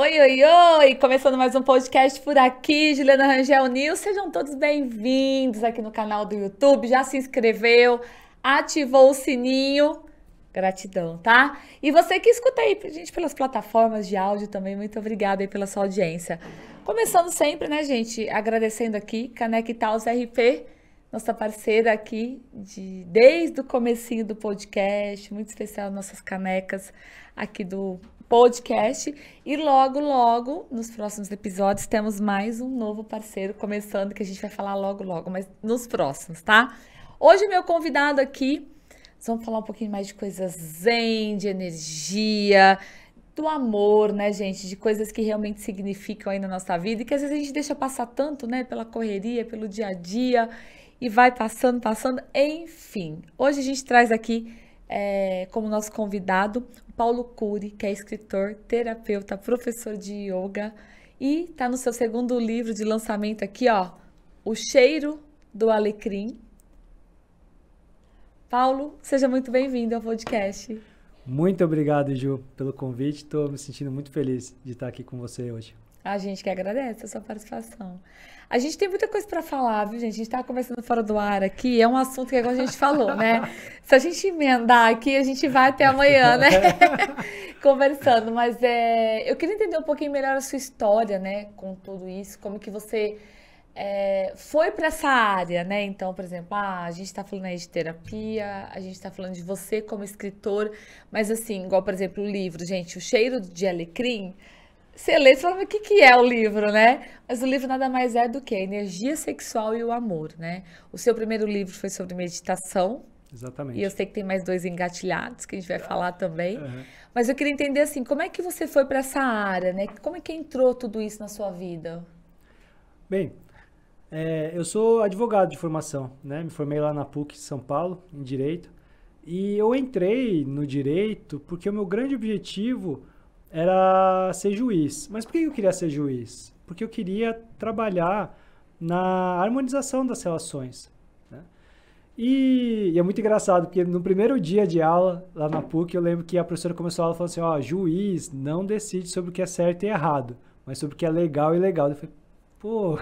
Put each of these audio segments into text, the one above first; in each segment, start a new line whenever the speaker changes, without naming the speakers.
Oi, oi, oi! Começando mais um podcast por aqui, Juliana Rangel News. Sejam todos bem-vindos aqui no canal do YouTube. Já se inscreveu, ativou o sininho? Gratidão, tá? E você que escuta aí, gente, pelas plataformas de áudio também, muito obrigada aí pela sua audiência. Começando sempre, né, gente, agradecendo aqui, Caneca Itaús RP, nossa parceira aqui desde o comecinho do podcast, muito especial nossas canecas aqui do podcast. E logo, logo, nos próximos episódios, temos mais um novo parceiro começando, que a gente vai falar logo, logo, mas nos próximos, tá? Hoje, meu convidado aqui, nós vamos falar um pouquinho mais de coisas zen, de energia, do amor, né, gente? De coisas que realmente significam aí na nossa vida e que às vezes a gente deixa passar tanto, né, pela correria, pelo dia a dia e vai passando, passando, enfim. Hoje a gente traz aqui como nosso convidado o Paulo Cury, que é escritor, terapeuta, professor de yoga e está no seu segundo livro de lançamento aqui, ó, O Cheiro do Alecrim. Paulo, seja muito bem-vindo ao podcast.
Muito obrigado, Ju, pelo convite. Estou me sentindo muito feliz de estar aqui com você hoje.
A gente que agradece a sua participação. A gente tem muita coisa para falar, viu, gente? A gente estava conversando fora do ar aqui, é um assunto que igual a gente falou, né? Se a gente emendar aqui, a gente vai até amanhã, né? Conversando, mas eu queria entender um pouquinho melhor a sua história, né? Com tudo isso, como que você foi para essa área, né? Então, por exemplo, a gente está falando aí de terapia, a gente está falando de você como escritor, mas assim, igual, por exemplo, o livro, gente, O Cheiro de Alecrim. Você lê e fala, mas o que é o livro, né? Mas o livro nada mais é do que a energia sexual e o amor, né? O seu primeiro livro foi sobre meditação.
Exatamente.
E eu sei que tem mais dois engatilhados, que a gente vai falar também.
Uhum.
Mas eu queria entender, assim, como é que você foi para essa área, né? Como é que entrou tudo isso na sua vida?
Bem, eu sou advogado de formação, né? Me formei lá na PUC São Paulo, em Direito. E eu entrei no Direito porque o meu grande objetivo era ser juiz. Mas por que eu queria ser juiz? Porque eu queria trabalhar na harmonização das relações, né? E é muito engraçado, porque no primeiro dia de aula, lá na PUC, eu lembro que a professora começou a aula falando assim, ó, juiz não decide sobre o que é certo e errado, mas sobre o que é legal e ilegal. Eu falei, pô,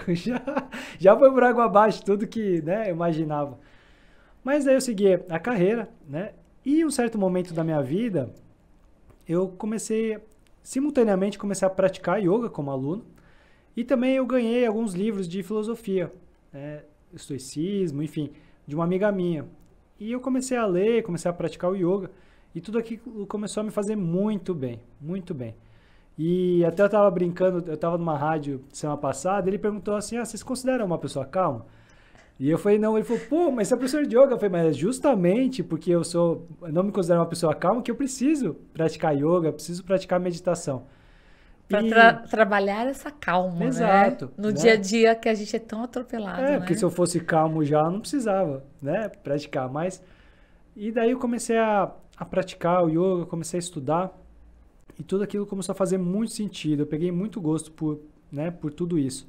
já foi por água abaixo tudo que, né, eu imaginava. Mas aí eu segui a carreira, né? E em um certo momento da minha vida, eu simultaneamente comecei a praticar yoga como aluno e também eu ganhei alguns livros de filosofia, estoicismo, enfim, de uma amiga minha. E eu comecei a ler, comecei a praticar o yoga e tudo aquilo começou a me fazer muito bem, muito bem. E até eu estava brincando, eu estava numa rádio semana passada, ele perguntou assim, você se considera uma pessoa calma? E eu falei, não, ele falou, pô, mas você é professor de yoga? Eu falei, mas é justamente porque eu não me considero uma pessoa calma que eu preciso praticar yoga, preciso praticar meditação.
Para trabalhar essa calma,
exato,
né? No
né?
dia a dia que a gente é tão atropelado, né?
Porque se eu fosse calmo já, eu não precisava, né, praticar. E daí eu comecei a praticar o yoga, comecei a estudar e tudo aquilo começou a fazer muito sentido. Eu peguei muito gosto por tudo isso.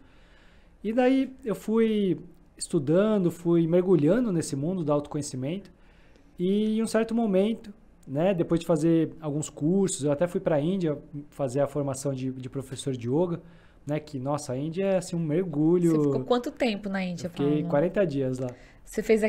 E daí eu fui estudando, fui mergulhando nesse mundo do autoconhecimento e em um certo momento, né, depois de fazer alguns cursos, eu até fui para a Índia fazer a formação de professor de yoga, né, que, nossa, a Índia é assim um mergulho.
Você ficou quanto tempo na Índia, Paulo?
Fiquei 40 dias lá.
Você fez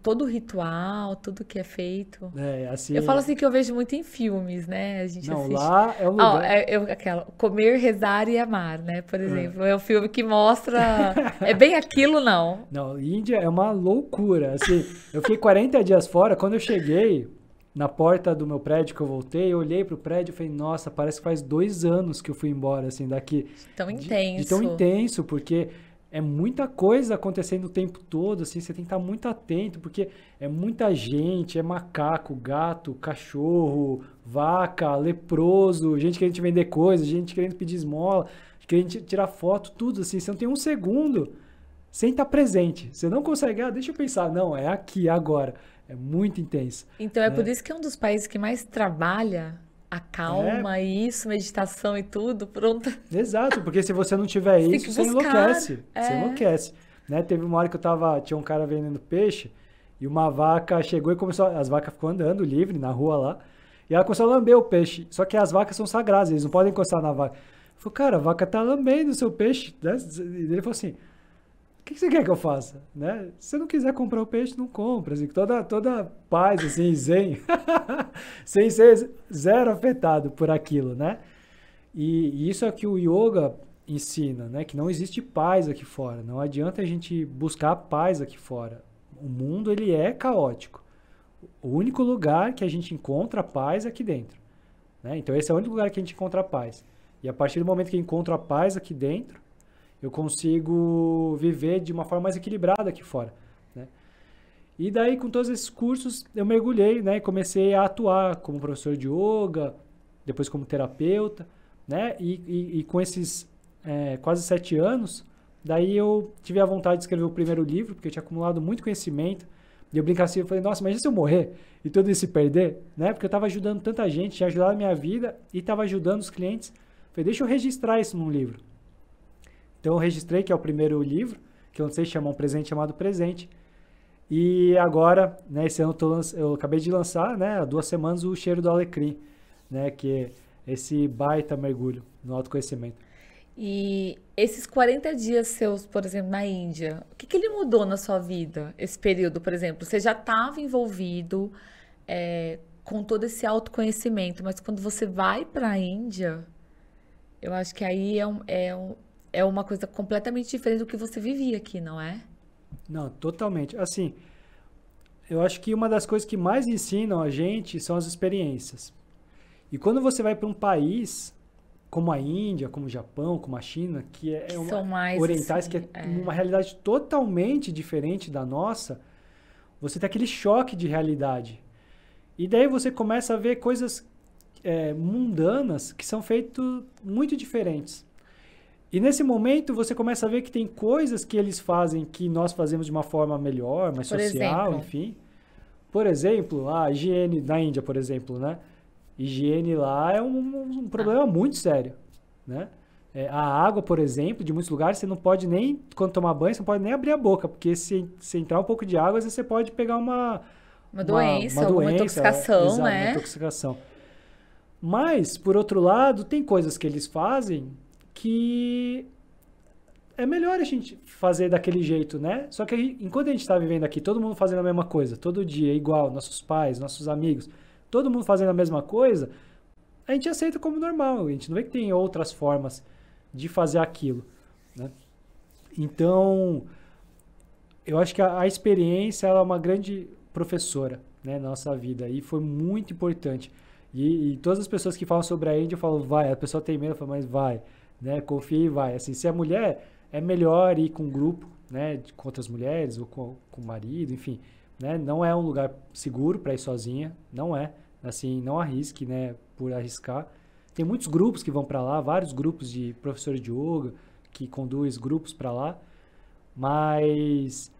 todo o ritual, tudo que é feito?
Assim...
Eu falo assim que eu vejo muito em filmes, né? A gente assiste...
lá é um lugar...
aquela, Comer, Rezar e Amar, né? Por exemplo, é um filme que mostra... É bem aquilo, não?
Não, Índia é uma loucura, assim, eu fiquei 40 dias fora, quando eu cheguei na porta do meu prédio que eu voltei, eu olhei pro prédio e falei, nossa, parece que faz 2 anos que eu fui embora, assim, daqui.
Tão intenso.
De tão intenso, porque... É muita coisa acontecendo o tempo todo, assim, você tem que estar muito atento, porque é muita gente, é macaco, gato, cachorro, vaca, leproso, gente querendo te vender coisa, gente querendo pedir esmola, querendo tirar foto, tudo assim, você não tem um segundo sem estar presente. Você não consegue, deixa eu pensar, não, é aqui, agora. É muito intenso.
Então por isso que é um dos países que mais trabalha a calma, isso, meditação e tudo, pronto.
Exato, porque se você não tiver isso, você enlouquece. Você enlouquece. Né? Teve uma hora que tinha um cara vendendo peixe e uma vaca chegou e as vacas ficam andando livre na rua lá, e ela começou a lamber o peixe. Só que as vacas são sagradas, eles não podem encostar na vaca. Falei, cara, a vaca tá lambendo o seu peixe, né? E ele falou assim, o que você quer que eu faça? Né? Se você não quiser comprar o peixe, não compra. Assim, toda paz, assim, zen, sem ser zero afetado por aquilo, né? E isso é o que o yoga ensina, né? Que não existe paz aqui fora. Não adianta a gente buscar paz aqui fora. O mundo, ele é caótico. O único lugar que a gente encontra paz é aqui dentro, né? Então esse é o único lugar que a gente encontra paz. E a partir do momento que eu encontro a paz aqui dentro, eu consigo viver de uma forma mais equilibrada aqui fora, né? E daí, com todos esses cursos, eu mergulhei, né? E comecei a atuar como professor de yoga, depois como terapeuta, né? E com esses quase 7 anos, daí eu tive a vontade de escrever o primeiro livro, porque eu tinha acumulado muito conhecimento. E eu brincava assim, eu falei, nossa, imagina se eu morrer e tudo isso se perder, né? Porque eu estava ajudando tanta gente, tinha ajudado a minha vida e estava ajudando os clientes. Falei, deixa eu registrar isso num livro. Então eu registrei, que é o primeiro livro, que eu não sei, chama Um Presente Chamado Presente. E agora, né, esse ano eu acabei de lançar, né, há 2 semanas, O Cheiro do Alecrim, né, que é esse baita mergulho no autoconhecimento.
E esses 40 dias seus, por exemplo, na Índia, o que que ele mudou na sua vida, esse período, por exemplo? Você já estava envolvido com todo esse autoconhecimento, mas quando você vai para a Índia, eu acho que aí é uma coisa completamente diferente do que você vivia aqui, não é?
Não, totalmente. Assim, eu acho que uma das coisas que mais ensinam a gente são as experiências. E quando você vai para um país como a Índia, como o Japão, como a China, que
Que são mais
orientais,
assim,
que é uma realidade totalmente diferente da nossa, você tem aquele choque de realidade. E daí você começa a ver coisas mundanas que são feitas muito diferentes. E nesse momento você começa a ver que tem coisas que eles fazem que nós fazemos de uma forma melhor, mais
por
social,
exemplo.
enfim. Por exemplo, a higiene na Índia, por exemplo, né? Higiene lá é um problema muito sério, né? A água, por exemplo, de muitos lugares, você não pode nem, quando tomar banho, você não pode nem abrir a boca, porque se entrar um pouco de água, às vezes você pode pegar
Uma
uma
doença, alguma
doença,
intoxicação,
exato, uma
né?
intoxicação. Mas, por outro lado, tem coisas que eles fazem que é melhor a gente fazer daquele jeito, né? Só que enquanto a gente está vivendo aqui, todo mundo fazendo a mesma coisa, todo dia, igual, nossos pais, nossos amigos, todo mundo fazendo a mesma coisa, a gente aceita como normal, a gente não vê que tem outras formas de fazer aquilo, né? Então, eu acho que a experiência ela é uma grande professora, né, na nossa vida, e foi muito importante. E todas as pessoas que falam sobre a Índia, eu falo, vai, a pessoa tem medo, eu falo, mas vai, né, confia e vai. Assim, se é mulher, é melhor ir com um grupo, né, com outras mulheres, ou com o marido, enfim, né, não é um lugar seguro para ir sozinha, não é, assim, não arrisque, né, por arriscar. Tem muitos grupos que vão para lá, vários grupos de professores de yoga, que conduz grupos para lá, mas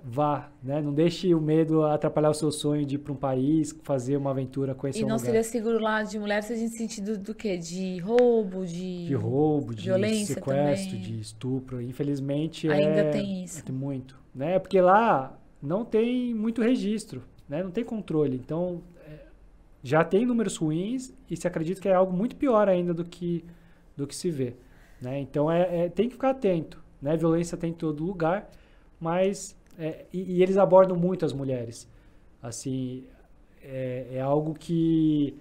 vá, né? Não deixe o medo atrapalhar o seu sonho de ir para um país, fazer uma aventura, conhecer
E
um
não
lugar.
seria seguro lá de mulher se a gente sentido do quê? De roubo,
De roubo, de
violência
sequestro,
também?
de estupro. Infelizmente
Ainda tem isso.
tem muito, né? Porque lá não tem muito registro, né? Não tem controle. Então, já tem números ruins e se acredita que é algo muito pior ainda do que se vê, né? Então, tem que ficar atento, né? Violência tem em todo lugar, mas e eles abordam muito as mulheres. Assim, é algo que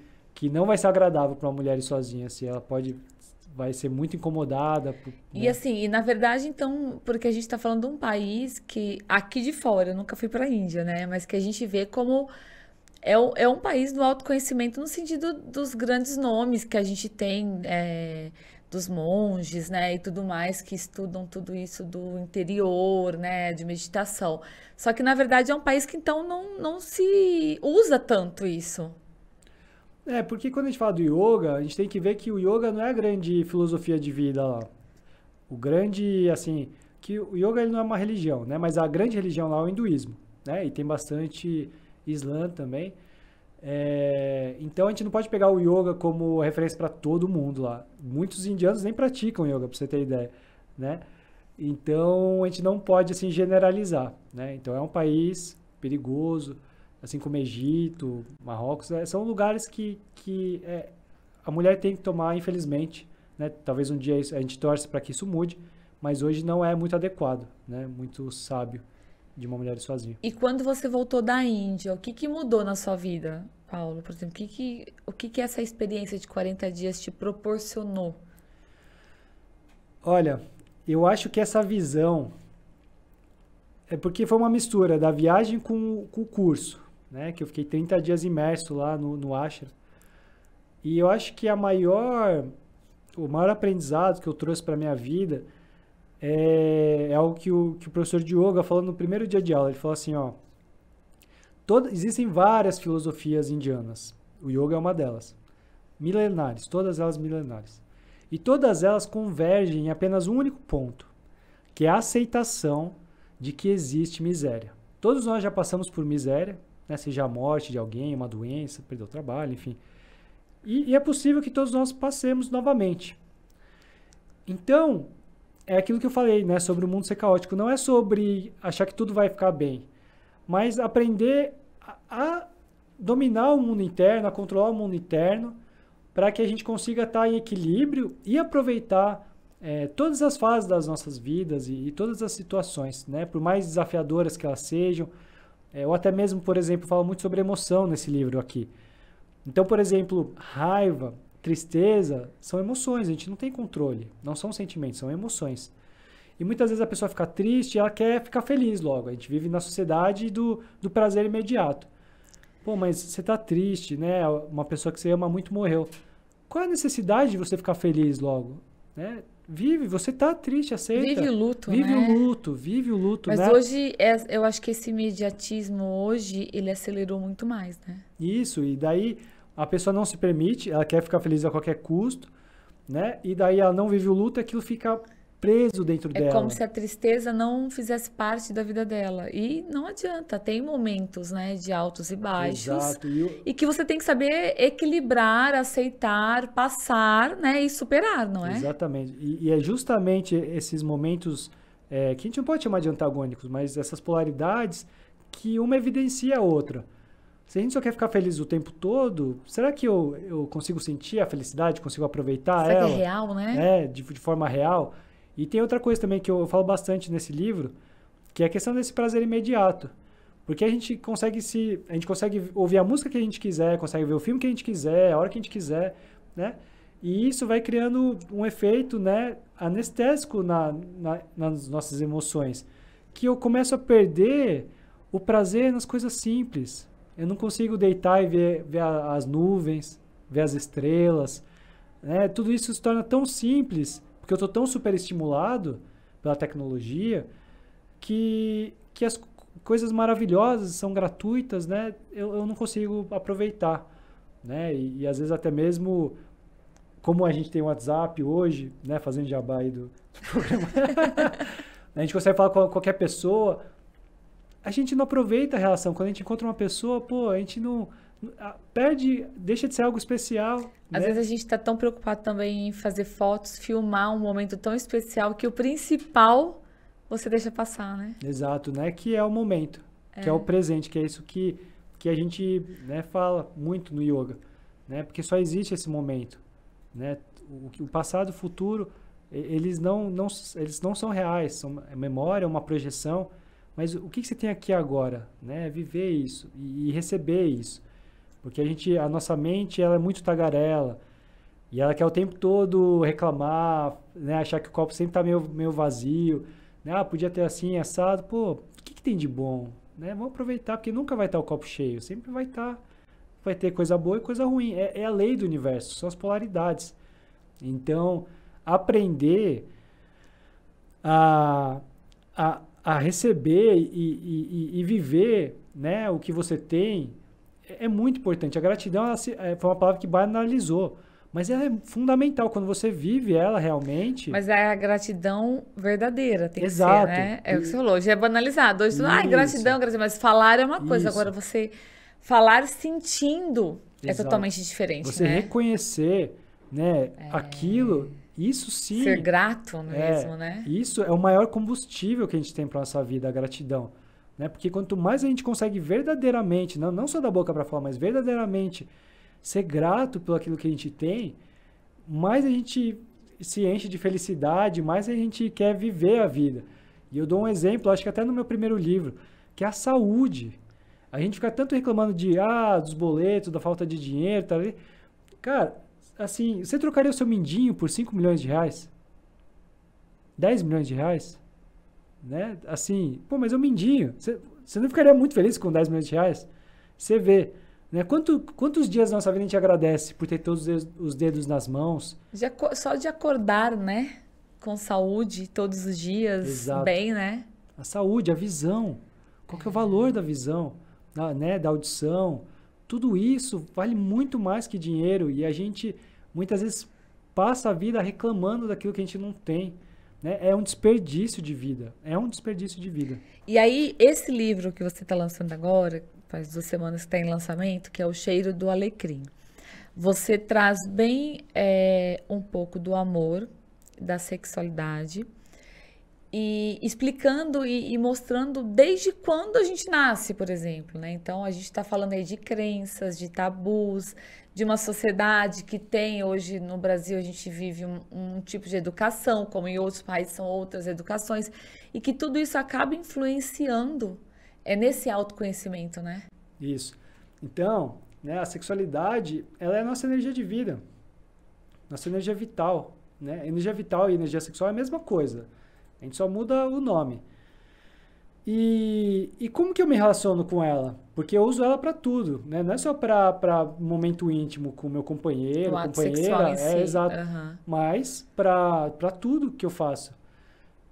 não vai ser agradável para uma mulher ir sozinha. Assim, ela vai ser muito incomodada.
E
Né?
assim, e na verdade, então, porque a gente está falando de um país que, aqui de fora, eu nunca fui para a Índia, né? Mas que a gente vê como é um país do autoconhecimento no sentido dos grandes nomes que a gente tem, dos monges, né? E tudo mais, que estudam tudo isso do interior, né? De meditação. Só que, na verdade, é um país que, então, não se usa tanto isso.
Porque quando a gente fala do yoga, a gente tem que ver que o yoga não é a grande filosofia de vida lá. O grande, assim, que o yoga ele não é uma religião, né? Mas a grande religião lá é o hinduísmo, né? E tem bastante Islã também. Então a gente não pode pegar o yoga como referência para todo mundo lá. Muitos indianos nem praticam yoga, para você ter ideia, né? Então a gente não pode assim generalizar, né? Então é um país perigoso, assim como Egito, Marrocos, são lugares que a mulher tem que tomar, infelizmente, né? Talvez um dia a gente torce para que isso mude, mas hoje não é muito adequado, né? Muito sábio de uma mulher ir sozinha.
E quando você voltou da Índia, o que que mudou na sua vida, Paulo? Por exemplo, o que que essa experiência de 40 dias te proporcionou?
Olha, eu acho que essa visão é porque foi uma mistura da viagem com o curso, né? Que eu fiquei 30 dias imerso lá no Ashram. E eu acho que o maior aprendizado que eu trouxe para minha vida é algo que o professor de yoga falou no primeiro dia de aula. Ele falou assim, ó, existem várias filosofias indianas. O yoga é uma delas. Milenares, todas elas milenares. E todas elas convergem em apenas um único ponto, que é a aceitação de que existe miséria. Todos nós já passamos por miséria, né? Seja a morte de alguém, uma doença, perder o trabalho, enfim. E é possível que todos nós passemos novamente. Então, é aquilo que eu falei, né, sobre o mundo ser caótico. Não é sobre achar que tudo vai ficar bem, mas aprender a dominar o mundo interno, a controlar o mundo interno, para que a gente consiga estar em equilíbrio e aproveitar todas as fases das nossas vidas e todas as situações, né, por mais desafiadoras que elas sejam. Ou até mesmo, por exemplo, falo muito sobre emoção nesse livro aqui. Então, por exemplo, raiva, tristeza, são emoções, a gente não tem controle, não são sentimentos, são emoções. E muitas vezes a pessoa fica triste e ela quer ficar feliz logo. A gente vive na sociedade do prazer imediato. Pô, mas você tá triste, né? Uma pessoa que você ama muito morreu. Qual é a necessidade de você ficar feliz logo? Né? Vive, você tá triste, aceita.
Vive o luto,
vive
né?
Vive o luto,
Mas
né?
hoje, eu acho que esse imediatismo hoje, ele acelerou muito mais, né?
Isso, e daí a pessoa não se permite, ela quer ficar feliz a qualquer custo, né? E daí ela não vive o luto, aquilo fica preso dentro dela.
É como se a tristeza não fizesse parte da vida dela. E não adianta, tem momentos, né, de altos e baixos.
Exato.
E que você tem que saber equilibrar, aceitar, passar, né, e superar, não é?
Exatamente. E é justamente esses momentos que a gente não pode chamar de antagônicos, mas essas polaridades que uma evidencia a outra. Se a gente só quer ficar feliz o tempo todo, será que eu consigo sentir a felicidade, consigo aproveitar
Será
ela?
que é real, né?
De forma real. E tem outra coisa também que eu falo bastante nesse livro, que é a questão desse prazer imediato. Porque a gente consegue ouvir a música que a gente quiser, consegue ver o filme que a gente quiser, a hora que a gente quiser, né? E isso vai criando um efeito, né, anestésico nas nossas emoções. Que eu começo a perder o prazer nas coisas simples. Eu não consigo deitar e ver as nuvens, ver as estrelas, né? Tudo isso se torna tão simples, porque eu estou tão superestimulado pela tecnologia, que as coisas maravilhosas são gratuitas, né? Eu não consigo aproveitar, né? E às vezes até mesmo, como a gente tem o WhatsApp hoje, né? Fazendo jabá aí do programa, a gente consegue falar com qualquer pessoa. A gente não aproveita a relação. Quando a gente encontra uma pessoa, pô, a gente não perde, deixa de ser algo especial.
Às
né?
vezes a gente está tão preocupado também em fazer fotos, filmar um momento tão especial que o principal você deixa passar, né?
Exato, né? Que é o momento, que é o presente, que é isso que a gente, né, fala muito no yoga, né? Porque só existe esse momento, né? O passado e o futuro, eles não são reais, são memória, uma projeção. Mas o que você tem aqui agora, né? Viver isso e receber isso. Porque a nossa mente, ela é muito tagarela. E ela quer o tempo todo reclamar, né? Achar que o copo sempre está meio vazio. Né? Ah, podia ter assim, assado. Pô, o que tem de bom? Né? Vamos aproveitar, porque nunca vai estar o copo cheio. Sempre vai ter coisa boa e coisa ruim. É a lei do universo, são as polaridades. Então, aprender a receber e viver, né, o que você tem é muito importante. A gratidão foi uma palavra que banalizou, mas ela é fundamental quando você vive ela realmente.
Mas é a gratidão verdadeira, tem
Exato.
que ser, né? É o que você falou, hoje é banalizado. Hoje, gratidão, mas falar é uma coisa. Agora, você falar sentindo é totalmente diferente,
você
né?
reconhecer, né, aquilo... Isso sim.
Ser grato mesmo, né?
Isso é o maior combustível que a gente tem para nossa vida, a gratidão. Né? Porque quanto mais a gente consegue verdadeiramente, não só da boca para fora, mas verdadeiramente ser grato pelo aquilo que a gente tem, mais a gente se enche de felicidade, mais a gente quer viver a vida. E eu dou um exemplo, acho que até no meu primeiro livro, que é a saúde. A gente fica tanto reclamando dos boletos, da falta de dinheiro, tá ali. Cara, assim, você trocaria o seu mindinho por 5 milhões de reais? 10 milhões de reais? Né? Assim, pô, mas é um mindinho. Você não ficaria muito feliz com 10 milhões de reais? Você vê, né? Quantos dias da nossa vida a gente agradece por ter todos os dedos nas mãos?
Só de acordar, né? Com saúde todos os dias,
Exato.
bem, né?
A saúde, a visão. Qual que é o valor da visão, né? Da audição? Tudo isso vale muito mais que dinheiro e a gente muitas vezes passa a vida reclamando daquilo que a gente não tem. Né? É um desperdício de vida. É um desperdício de vida.
E aí, esse livro que você está lançando agora, faz 2 semanas que está em lançamento, que é O Cheiro do Alecrim. Você traz bem um pouco do amor, da sexualidade, e explicando e mostrando desde quando a gente nasce, por exemplo, né? Então, a gente está falando aí de crenças, de tabus, de uma sociedade que tem hoje no Brasil, a gente vive um tipo de educação, como em outros países são outras educações, e que tudo isso acaba influenciando nesse autoconhecimento, né?
Isso. Então, né, a sexualidade, ela é a nossa energia de vida, nossa energia vital, né? Energia vital e energia sexual é a mesma coisa. A gente só muda o nome. E como que eu me relaciono com ela? Porque eu uso ela para tudo, né? Não é só para momento íntimo com meu companheiro,
O ato
companheira,
sexual em si.
exato.
Uhum.
Mas para tudo que eu faço.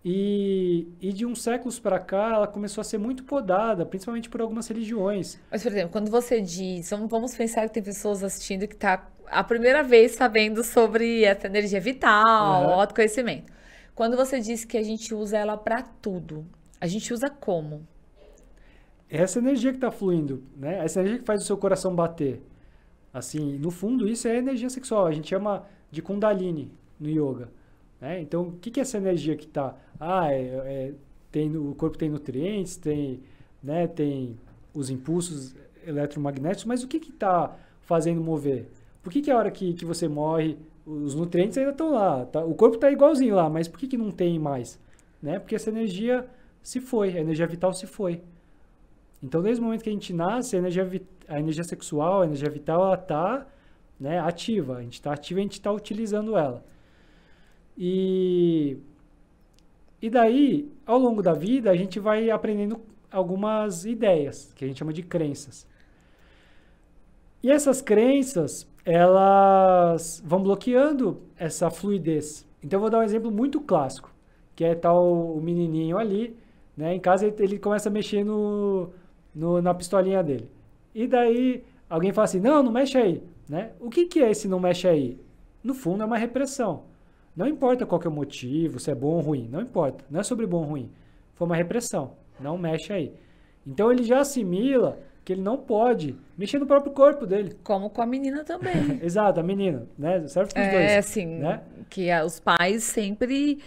E de uns séculos para cá, ela começou a ser muito podada, principalmente por algumas religiões.
Mas, por exemplo, quando você diz, vamos pensar que tem pessoas assistindo que tá a primeira vez sabendo sobre essa energia vital, o autoconhecimento. Quando você diz que a gente usa ela para tudo, a gente usa como?
Essa energia que está fluindo, né? Essa energia que faz o seu coração bater. Assim, no fundo, isso é energia sexual. A gente chama de Kundalini no yoga. Né? Então, o que é essa energia que está? O corpo tem nutrientes, tem os impulsos eletromagnéticos, mas o que está fazendo mover? Por que a hora que você morre, os nutrientes ainda estão lá? Tá? O corpo está igualzinho lá, mas por que não tem mais? Né? Porque essa energia se foi, a energia vital se foi. Então, desde o momento que a gente nasce, a energia sexual, a energia vital, ela está, né, ativa. A gente está ativa e a gente está utilizando ela. E daí, ao longo da vida, a gente vai aprendendo algumas ideias, que a gente chama de crenças. E essas crenças, elas vão bloqueando essa fluidez. Então, eu vou dar um exemplo muito clássico, que é o menininho ali, né? Em casa, ele começa a mexer na pistolinha dele. E daí, alguém fala assim, não mexe aí. Né? O que é esse não mexe aí? No fundo, é uma repressão. Não importa qual que é o motivo, se é bom ou ruim, não importa. Não é sobre bom ou ruim. Foi uma repressão. Não mexe aí. Então, ele já assimila que ele não pode mexer no próprio corpo dele.
Como com a menina também.
Exato, a menina, né? Serve para os dois.
Assim,
né?
Que os pais sempre...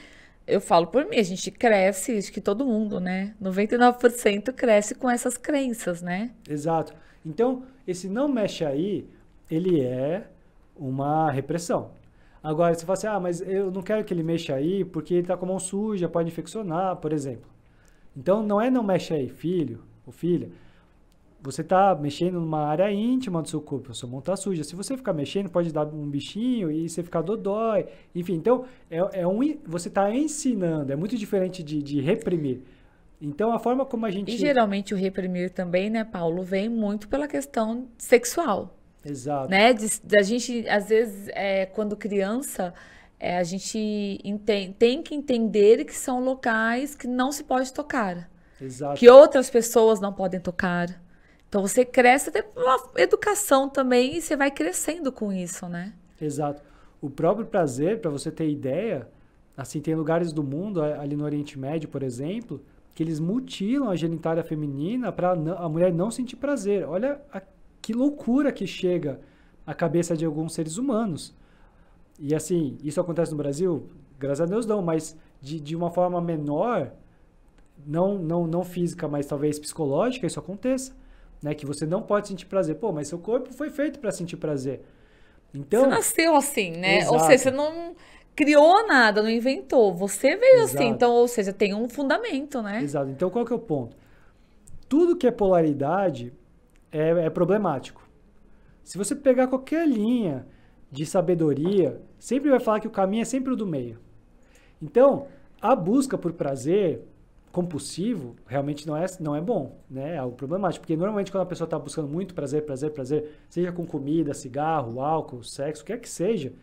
Eu falo por mim, a gente cresce, acho que todo mundo, né? 99% cresce com essas crenças, né?
Exato. Então, esse não mexe aí, ele é uma repressão. Agora, você fala assim, mas eu não quero que ele mexa aí porque ele está com a mão suja, pode infeccionar, por exemplo. Então, não mexe aí, filho ou filha. Você está mexendo numa área íntima do seu corpo, a sua mão está suja. Se você ficar mexendo, pode dar um bichinho e você ficar dodói. Enfim, então, você está ensinando, é muito diferente de reprimir. Então, a forma como a gente...
E geralmente o reprimir também, né, Paulo, vem muito pela questão sexual.
Exato.
Né? A gente, às vezes, quando criança, a gente tem que entender que são locais que não se pode tocar.
Exato.
Que outras pessoas não podem tocar. Então, você cresce até uma educação também e você vai crescendo com isso, né?
Exato. O próprio prazer, para você ter ideia, assim, tem lugares do mundo, ali no Oriente Médio, por exemplo, que eles mutilam a genitália feminina para a mulher não sentir prazer. Olha que loucura que chega à cabeça de alguns seres humanos. E assim, isso acontece no Brasil? Graças a Deus não, mas de uma forma menor, não física, mas talvez psicológica, isso aconteça. Né? Que você não pode sentir prazer. Pô, mas seu corpo foi feito para sentir prazer. Então,
você nasceu assim, né?
Exato.
Ou seja, você não criou nada, não inventou. Você veio assim,
Exato.
então, ou seja, tem um fundamento, né?
Exato. Então, qual que é o ponto? Tudo que é polaridade é problemático. Se você pegar qualquer linha de sabedoria, sempre vai falar que o caminho é sempre o do meio. Então, a busca por prazer compulsivo realmente não é bom, né? É algo problemático, porque normalmente quando a pessoa está buscando muito prazer, seja com comida, cigarro, álcool, sexo, o que é que seja,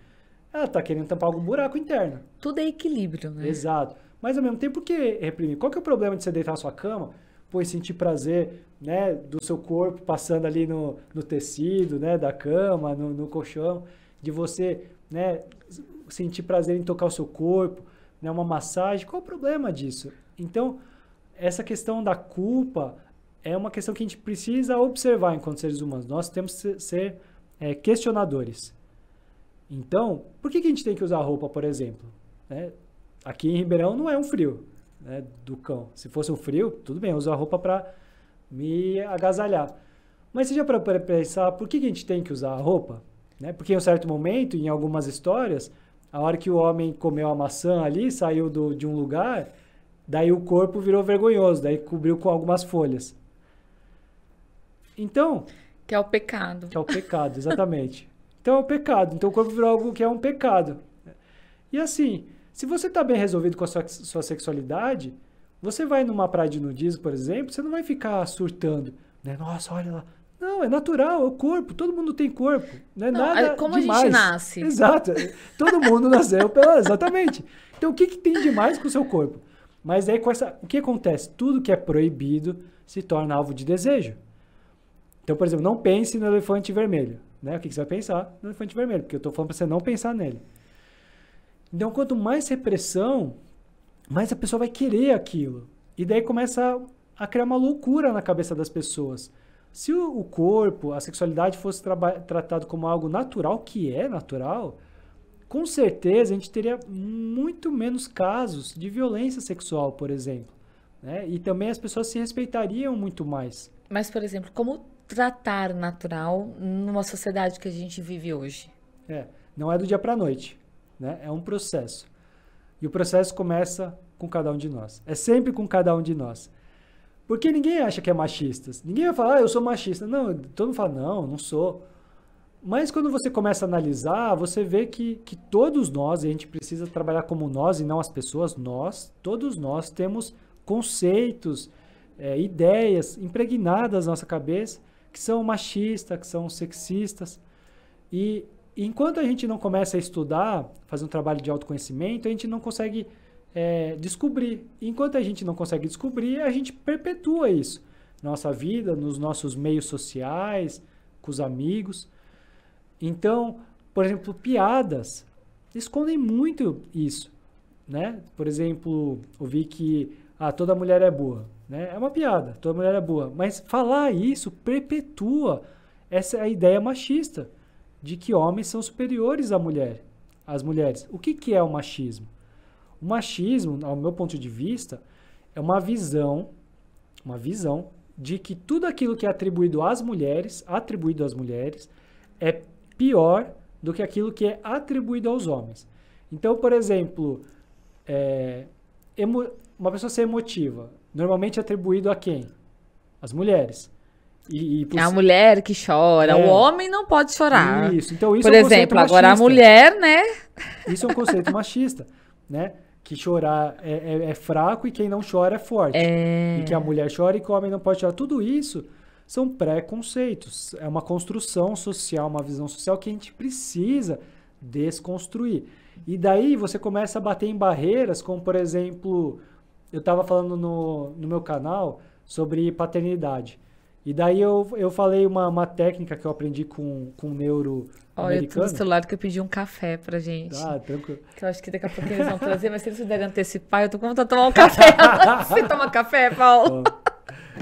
ela está querendo tampar algum buraco interno.
Tudo é equilíbrio, né?
Exato. Mas ao mesmo tempo, por que reprimir? Qual que é o problema de você deitar na sua cama, pois sentir prazer, né, do seu corpo passando ali no tecido, né, da cama, no colchão, de você, né, sentir prazer em tocar o seu corpo, né, uma massagem? Qual o problema disso? Então, essa questão da culpa é uma questão que a gente precisa observar enquanto seres humanos. Nós temos que ser questionadores. Então, por que a gente tem que usar roupa, por exemplo? Né? Aqui em Ribeirão não é um frio, né, do cão. Se fosse um frio, tudo bem, eu uso a roupa para me agasalhar. Mas você já para pensar por que a gente tem que usar a roupa? Né? Porque em um certo momento, em algumas histórias, a hora que o homem comeu a maçã ali, saiu de um lugar, daí o corpo virou vergonhoso, daí cobriu com algumas folhas. Então...
Que é o pecado.
Que é o pecado, exatamente. Então é o pecado. Então o corpo virou algo que é um pecado. E assim, se você está bem resolvido com a sua sexualidade, você vai numa praia de nudismo, por exemplo, você não vai ficar surtando. Né? Nossa, olha lá. Não, é natural, é o corpo. Todo mundo tem corpo. Não é nada
como
demais.
A gente nasce.
Exato. Todo mundo nasceu exatamente. Então o que tem de mais com o seu corpo? Mas aí o que acontece? Tudo que é proibido se torna alvo de desejo. Então, por exemplo, não pense no elefante vermelho. Né? O que você vai pensar no elefante vermelho? Porque eu estou falando para você não pensar nele. Então, quanto mais repressão, mais a pessoa vai querer aquilo. E daí começa a criar uma loucura na cabeça das pessoas. Se o corpo, a sexualidade fosse tratado como algo natural, que é natural, com certeza a gente teria muito menos casos de violência sexual, por exemplo. Né? E também as pessoas se respeitariam muito mais.
Mas, por exemplo, como tratar natural numa sociedade que a gente vive hoje?
Não é do dia para a noite. Né? É um processo. E o processo começa com cada um de nós. É sempre com cada um de nós. Porque ninguém acha que é machista. Ninguém vai falar, eu sou machista. Não, todo mundo fala, não sou. Mas quando você começa a analisar, você vê que todos nós, e a gente precisa trabalhar como nós e não as pessoas, todos nós temos conceitos, ideias impregnadas na nossa cabeça que são machistas, que são sexistas. E enquanto a gente não começa a estudar, fazer um trabalho de autoconhecimento, a gente não consegue descobrir. Enquanto a gente não consegue descobrir, a gente perpetua isso na nossa vida, nos nossos meios sociais, com os amigos. Então, por exemplo, piadas escondem muito isso. Né? Por exemplo, ouvi que toda mulher é boa. Né? É uma piada, toda mulher é boa. Mas falar isso perpetua essa ideia machista de que homens são superiores às mulheres. O que é o machismo? O machismo, ao meu ponto de vista, é uma visão de que tudo aquilo que é atribuído às mulheres, é pior do que aquilo que é atribuído aos homens. Então, por exemplo, uma pessoa ser emotiva, normalmente é atribuído a quem? Às mulheres.
É a mulher que chora, o homem não pode chorar.
Isso, então isso
por
é um conceito
exemplo, agora
machista.
A mulher, né?
Isso é um conceito machista, né? Que chorar é fraco e quem não chora é forte. E que a mulher chora e que o homem não pode chorar. Tudo isso são preconceitos. É uma construção social, uma visão social que a gente precisa desconstruir. E daí você começa a bater em barreiras, como por exemplo, eu estava falando no meu canal sobre paternidade. E daí eu falei uma técnica que eu aprendi com um neuro americano.
Eu tô no celular que eu pedi um café pra gente.
Tranquilo.
Que eu acho que daqui a pouco eles vão trazer, mas se eles puderem antecipar, eu tô com vontade de tomar um café. Você toma café, Paulo?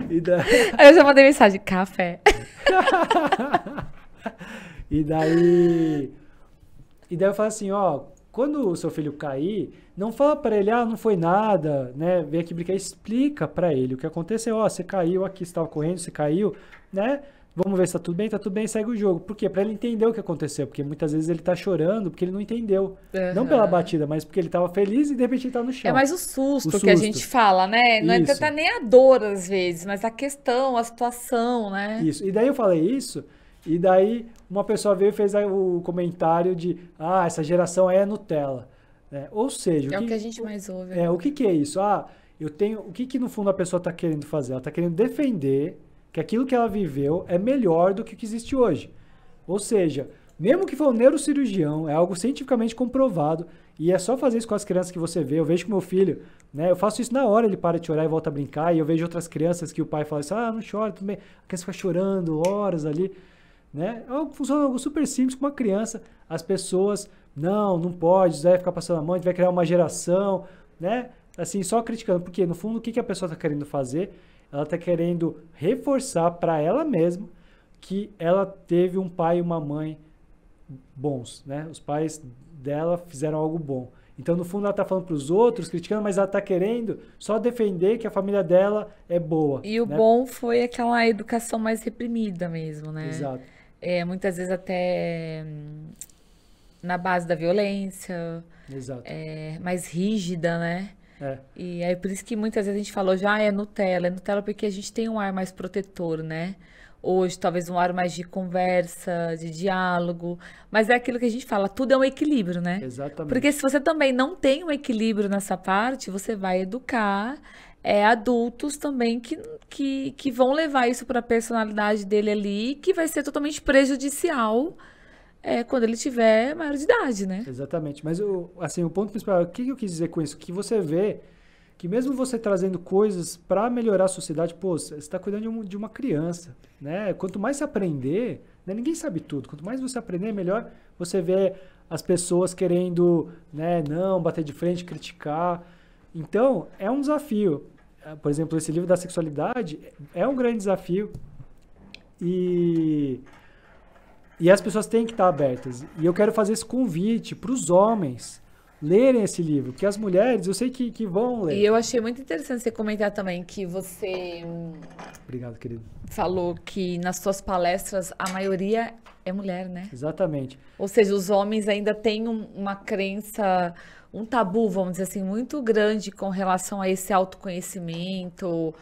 E daí...
Aí eu já mandei mensagem, café.
E daí eu falo assim, quando o seu filho cair, não fala para ele, não foi nada, né? Vem aqui brincar, explica para ele o que aconteceu. Você caiu aqui, você estava correndo, você caiu, né? Vamos ver se tá tudo bem, segue o jogo. Por quê? Pra ele entender o que aconteceu. Porque muitas vezes ele tá chorando porque ele não entendeu. Não pela
Aham.
batida, mas porque ele tava feliz e de repente ele tá no
É
chão.
mais o
O
susto que a
susto.
gente fala, né? Não é
Isso.
tentar nem a dor às vezes, mas a questão, a situação, né?
Isso. E daí eu falei isso, e daí uma pessoa veio e fez o comentário de essa geração aí é Nutella. Né? Ou seja,
É o que a gente mais ouve
o
agora.
que que é isso? Eu tenho. O que que no fundo a pessoa está querendo fazer? Ela está querendo defender que aquilo que ela viveu é melhor do que o que existe hoje. Ou seja, mesmo que for um neurocirurgião, é algo cientificamente comprovado, e é só fazer isso com as crianças que você vê. Eu vejo com meu filho, né? Eu faço isso na hora, ele para de chorar e volta a brincar, e eu vejo outras crianças que o pai fala assim, não chora, tudo bem. A criança fica chorando horas ali, né? Funciona algo super simples com uma criança. As pessoas, não pode, vai ficar passando a mão, a gente vai criar uma geração, né? Assim, só criticando. Porque, no fundo, o que que a pessoa está querendo fazer? Ela está querendo reforçar para ela mesma que ela teve um pai e uma mãe bons, né? Os pais dela fizeram algo bom. Então, no fundo, ela está falando para os outros, criticando, mas ela está querendo só defender que a família dela é boa,
E o
né?
bom foi aquela educação mais reprimida mesmo, né?
Exato,
Muitas vezes até na base da violência,
exato.
mais rígida, né?
É,
E aí por isso que muitas vezes a gente falou já é Nutella porque a gente tem um ar mais protetor, né? Hoje, talvez um ar mais de conversa, de diálogo, mas é aquilo que a gente fala, tudo é um equilíbrio, né? Porque
exatamente.
se você também não tem um equilíbrio nessa parte, você vai educar adultos também que vão levar isso para a personalidade dele ali, que vai ser totalmente prejudicial quando ele tiver maior de idade, né?
Exatamente. Mas assim, o ponto principal, o que eu quis dizer com isso? Que você vê que mesmo você trazendo coisas para melhorar a sociedade, pô, você está cuidando de uma criança, né? Quanto mais você aprender, né? Ninguém sabe tudo. Quanto mais você aprender, melhor você vê as pessoas querendo, né? Não bater de frente, criticar. Então, é um desafio. Por exemplo, esse livro da sexualidade é um grande desafio e e as pessoas têm que estar abertas. E eu quero fazer esse convite para os homens lerem esse livro, porque as mulheres, eu sei que vão
E
ler.
eu achei muito interessante você comentar também que você
Obrigado, querido.
falou que nas suas palestras a maioria é mulher, né?
Exatamente.
Ou seja, os homens ainda têm uma crença, um tabu, vamos dizer assim, muito grande com relação a esse autoconhecimento,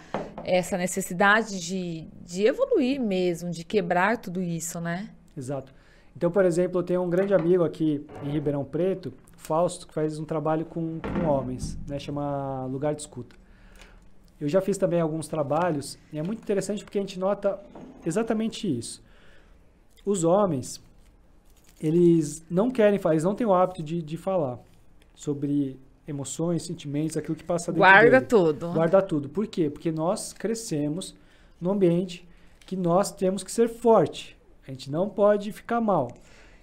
essa necessidade de evoluir mesmo, de quebrar tudo isso, né?
Exato. Então, por exemplo, eu tenho um grande amigo aqui em Ribeirão Preto, Fausto, que faz um trabalho com homens, né? Chama Lugar de Escuta. Eu já fiz também alguns trabalhos, e é muito interessante porque a gente nota exatamente isso. Os homens, eles não querem falar, eles não têm o hábito de falar sobre emoções, sentimentos, aquilo que passa dentro
Guarda
dele.
tudo.
Guarda tudo. Por quê? Porque nós crescemos num ambiente que nós temos que ser forte. A gente não pode ficar mal.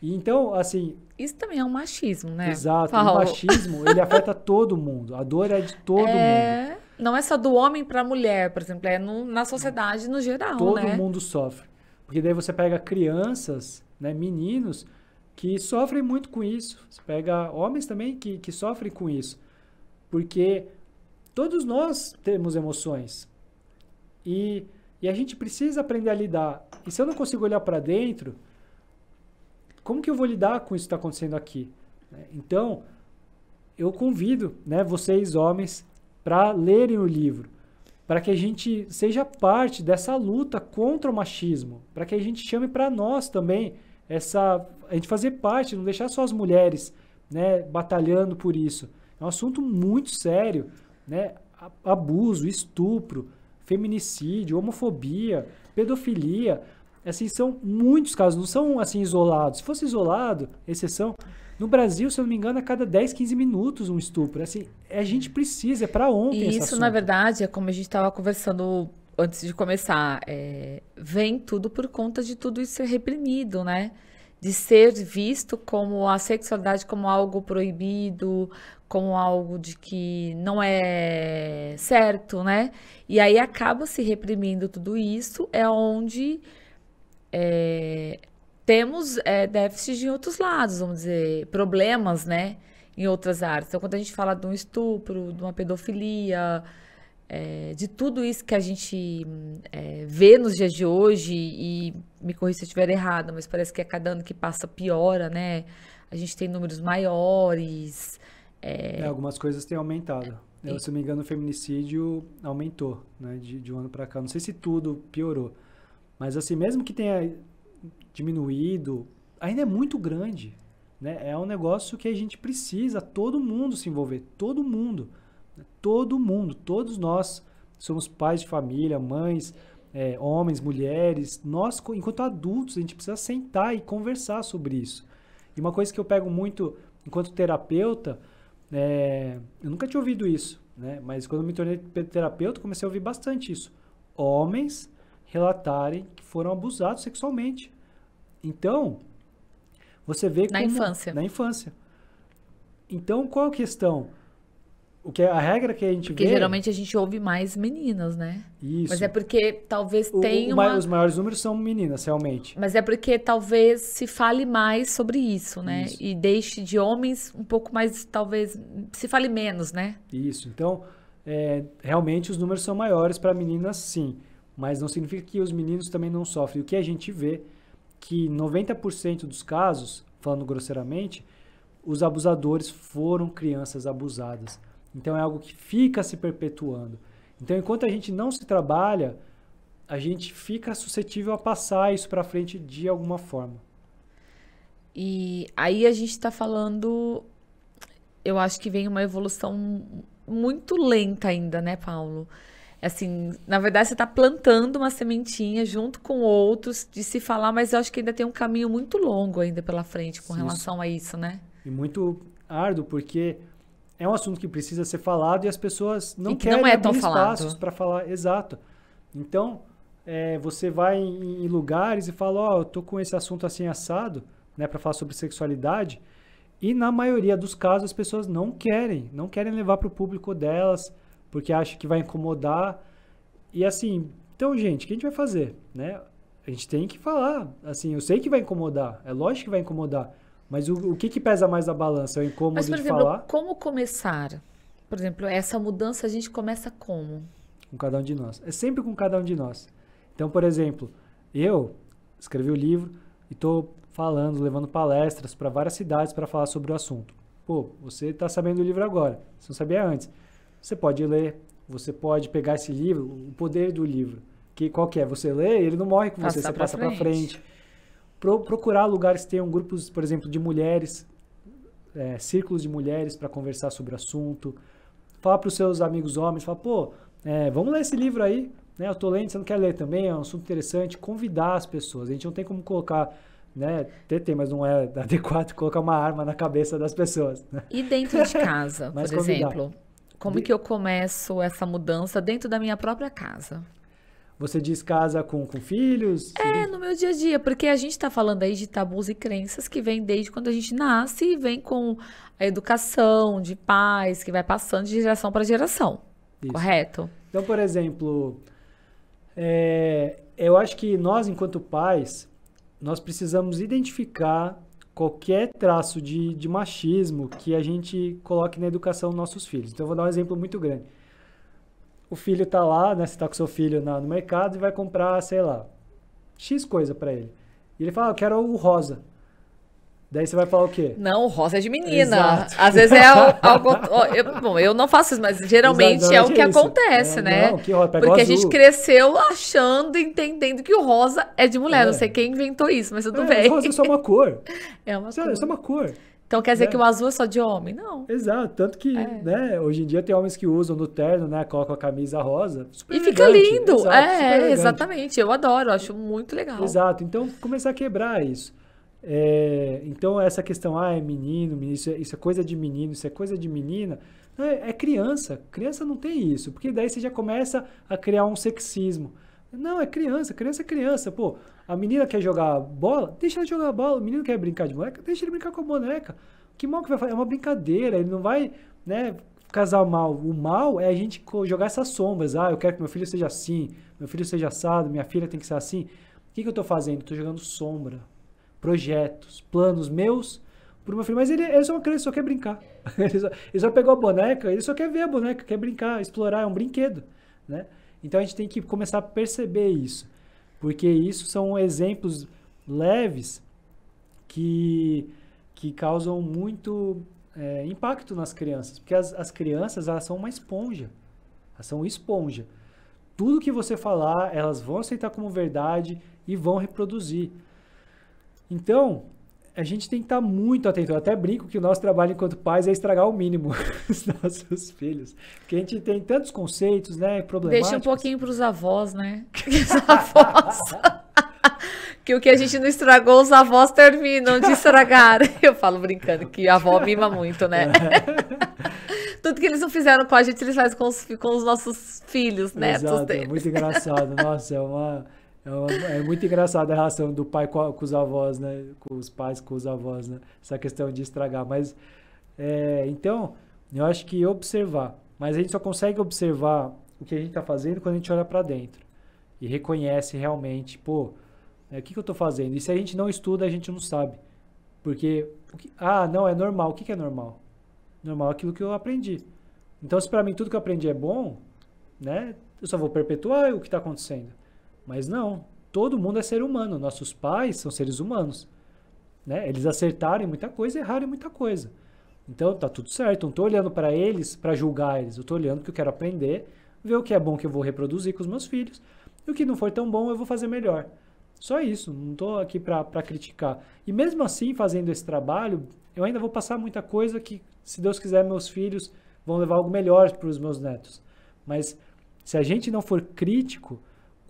E então, assim,
Isso também é um machismo, né,
exato, o
Paulo?
machismo, ele afeta todo mundo. A dor é de todo mundo.
Não é só do homem para a mulher, por exemplo, na sociedade no geral,
Todo
né?
mundo sofre. Porque daí você pega crianças, né, meninos, que sofrem muito com isso. Você pega homens também que sofrem com isso. Porque todos nós temos emoções. E a gente precisa aprender a lidar. E se eu não consigo olhar para dentro, como que eu vou lidar com isso que está acontecendo aqui? Então, eu convido, né, vocês homens para lerem o livro, para que a gente seja parte dessa luta contra o machismo, para que a gente chame para nós também a gente fazer parte, não deixar só as mulheres, né, batalhando por isso. É um assunto muito sério, né? Abuso, estupro, feminicídio, homofobia, pedofilia, assim, são muitos casos, não são assim isolados. Se fosse isolado, exceção, no Brasil, se eu não me engano, a cada 10, 15 minutos um estupro. Assim, a gente precisa, é para ontem
E
esse
isso, na
assunto.
verdade, é como a gente estava conversando antes de começar, vem tudo por conta de tudo isso ser reprimido, né? De ser visto como a sexualidade como algo proibido, como algo de que não é certo, né? E aí acaba se reprimindo tudo isso, é onde temos déficits em outros lados, vamos dizer, problemas, né? Em outras áreas. Então, quando a gente fala de um estupro, de uma pedofilia, de tudo isso que a gente vê nos dias de hoje, e me corrija se eu estiver errada, mas parece que a cada ano que passa piora, né? A gente tem números maiores.
Algumas coisas têm aumentado. Se não me engano, o feminicídio aumentou, né, de um ano para cá. Não sei se tudo piorou, mas assim, mesmo que tenha diminuído, ainda é muito grande, né? É um negócio que a gente precisa, todo mundo se envolver, todo mundo, todos nós somos pais de família, mães, homens, mulheres, nós, enquanto adultos, a gente precisa sentar e conversar sobre isso. E uma coisa que eu pego muito enquanto terapeuta, eu nunca tinha ouvido isso, né? Mas quando eu me tornei terapeuta, comecei a ouvir bastante isso. Homens relatarem que foram abusados sexualmente. Então, você vê como... Na infância. Então, qual a questão? A regra que a gente vê...
Porque geralmente a gente ouve mais meninas, né?
Isso.
Mas é porque talvez tenha
Os maiores números são meninas, realmente.
Mas é porque talvez se fale mais sobre isso, né?
Isso.
E deixe de homens um pouco mais, talvez, se fale menos, né?
Isso. Então, realmente os números são maiores para meninas, sim. Mas não significa que os meninos também não sofrem. O que a gente vê que 90% dos casos, falando grosseiramente, os abusadores foram crianças abusadas. Então é algo que fica se perpetuando. Então, enquanto a gente não se trabalha, a gente fica suscetível a passar isso para frente de alguma forma.
E aí a gente está falando, eu acho que vem uma evolução muito lenta ainda, né, Paulo? Assim, na verdade, você está plantando uma sementinha junto com outros de se falar, mas eu acho que ainda tem um caminho muito longo ainda pela frente com relação a isso, né?
E muito árduo, porque é um assunto que precisa ser falado e as pessoas não querem
não
abrir espaços para falar. Exato. Então, você vai em lugares e fala, eu tô com esse assunto assim assado, né, para falar sobre sexualidade, e na maioria dos casos as pessoas não querem levar para o público delas, porque acham que vai incomodar. E assim, então, gente, o que a gente vai fazer, né? A gente tem que falar. Assim, eu sei que vai incomodar, é lógico que vai incomodar. Mas o que pesa mais na balança? É o incômodo
Mas, por
de
exemplo,
falar?
como começar? Por exemplo, essa mudança a gente começa como?
Com cada um de nós. É sempre com cada um de nós. Então, por exemplo, eu escrevi o livro e estou falando, levando palestras para várias cidades para falar sobre o assunto. Pô, você está sabendo do livro agora, você não sabia antes. Você pode ler, você pode pegar esse livro, o poder do livro. Qual que é? Você lê, ele não morre com você passa para frente. Procurar lugares que tenham grupos, por exemplo, de mulheres, círculos de mulheres para conversar sobre o assunto. Falar para os seus amigos homens, falar, vamos ler esse livro aí, né? Eu tô lendo, você não quer ler também? É um assunto interessante. Convidar as pessoas. A gente não tem como colocar, né? Tem, mas não é adequado colocar uma arma na cabeça das pessoas, né?
E dentro de casa, por exemplo? Como que eu começo essa mudança dentro da minha própria casa?
Você diz casa com filhos?
No meu dia a dia, porque a gente está falando aí de tabus e crenças que vêm desde quando a gente nasce e vem com a educação de pais, que vai passando de geração para geração,
Isso.
Correto?
Então, por exemplo, eu acho que nós, enquanto pais, nós precisamos identificar qualquer traço de machismo que a gente coloque na educação dos nossos filhos. Então, eu vou dar um exemplo muito grande. O filho tá lá, né? Você tá com seu filho no mercado e vai comprar, sei lá, X coisa para ele. E ele fala, eu quero o rosa. Daí você vai falar o quê?
Não, o rosa é de menina.
Exato.
Às vezes é algo... Bom, eu não faço isso, mas geralmente é o que acontece, né?
Não, que rosa,
porque a gente cresceu achando e entendendo que o rosa é de mulher. Não sei quem inventou isso, mas tudo bem.
O rosa é só uma cor.
É uma cor.
É só uma cor.
Então quer dizer que o azul é só de homem? Não.
Exato, tanto que, né, hoje em dia tem homens que usam no terno, né, colocam a camisa rosa, super
elegante. Fica lindo.
Exato,
exatamente, eu adoro, acho muito legal.
Exato, então começar a quebrar isso. Então essa questão, é menino, isso é coisa de menino, isso é coisa de menina, é criança não tem isso, porque daí você já começa a criar um sexismo. Não, é criança é criança, pô. A menina quer jogar bola? Deixa ela jogar bola. O menino quer brincar de boneca? Deixa ele brincar com a boneca. Que mal que vai fazer? É uma brincadeira, ele não vai, né, casar mal. O mal é a gente jogar essas sombras. Eu quero que meu filho seja assim, meu filho seja assado, minha filha tem que ser assim. O que eu tô fazendo? Tô jogando sombra, projetos, planos meus pro meu filho. Mas ele é só uma criança, só quer brincar. Ele só pegou a boneca, ele só quer ver a boneca, quer brincar, explorar, é um brinquedo. né? Então a gente tem que começar a perceber isso, porque isso são exemplos leves que causam muito impacto nas crianças, porque as crianças, elas são uma esponja, elas são esponja. Tudo que você falar, elas vão aceitar como verdade e vão reproduzir. Então, a gente tem que estar muito atento. Eu até brinco que o nosso trabalho enquanto pais é estragar o mínimo os nossos filhos. Porque a gente tem tantos conceitos, né, problemáticos.
Deixa um pouquinho para os avós, né? Os avós. Que o que a gente não estragou, os avós terminam de estragar. Eu falo brincando que a avó mima muito, né? Tudo que eles não fizeram com a gente, eles fazem com os nossos filhos, netos
Exato,
deles.
é muito engraçado. Nossa, é muito engraçada a relação do pai com os avós, né? Com os pais com os avós, né? Essa questão de estragar. Mas, então, eu acho que observar. Mas a gente só consegue observar o que a gente está fazendo quando a gente olha para dentro. E reconhece realmente, pô, o que eu estou fazendo? E se a gente não estuda, a gente não sabe. Porque, não, é normal. O que é normal? Normal é aquilo que eu aprendi. Então, se para mim tudo que eu aprendi é bom, né? Eu só vou perpetuar o que está acontecendo. Mas não, todo mundo é ser humano. Nossos pais são seres humanos, né? Eles acertaram em muita coisa e erraram em muita coisa. Então, tá tudo certo. Eu não estou olhando para eles para julgar eles. Eu estou olhando porque eu quero aprender, ver o que é bom que eu vou reproduzir com os meus filhos. E o que não for tão bom, eu vou fazer melhor. Só isso, não estou aqui para criticar. E mesmo assim, fazendo esse trabalho, eu ainda vou passar muita coisa que, se Deus quiser, meus filhos vão levar algo melhor para os meus netos. Mas se a gente não for crítico,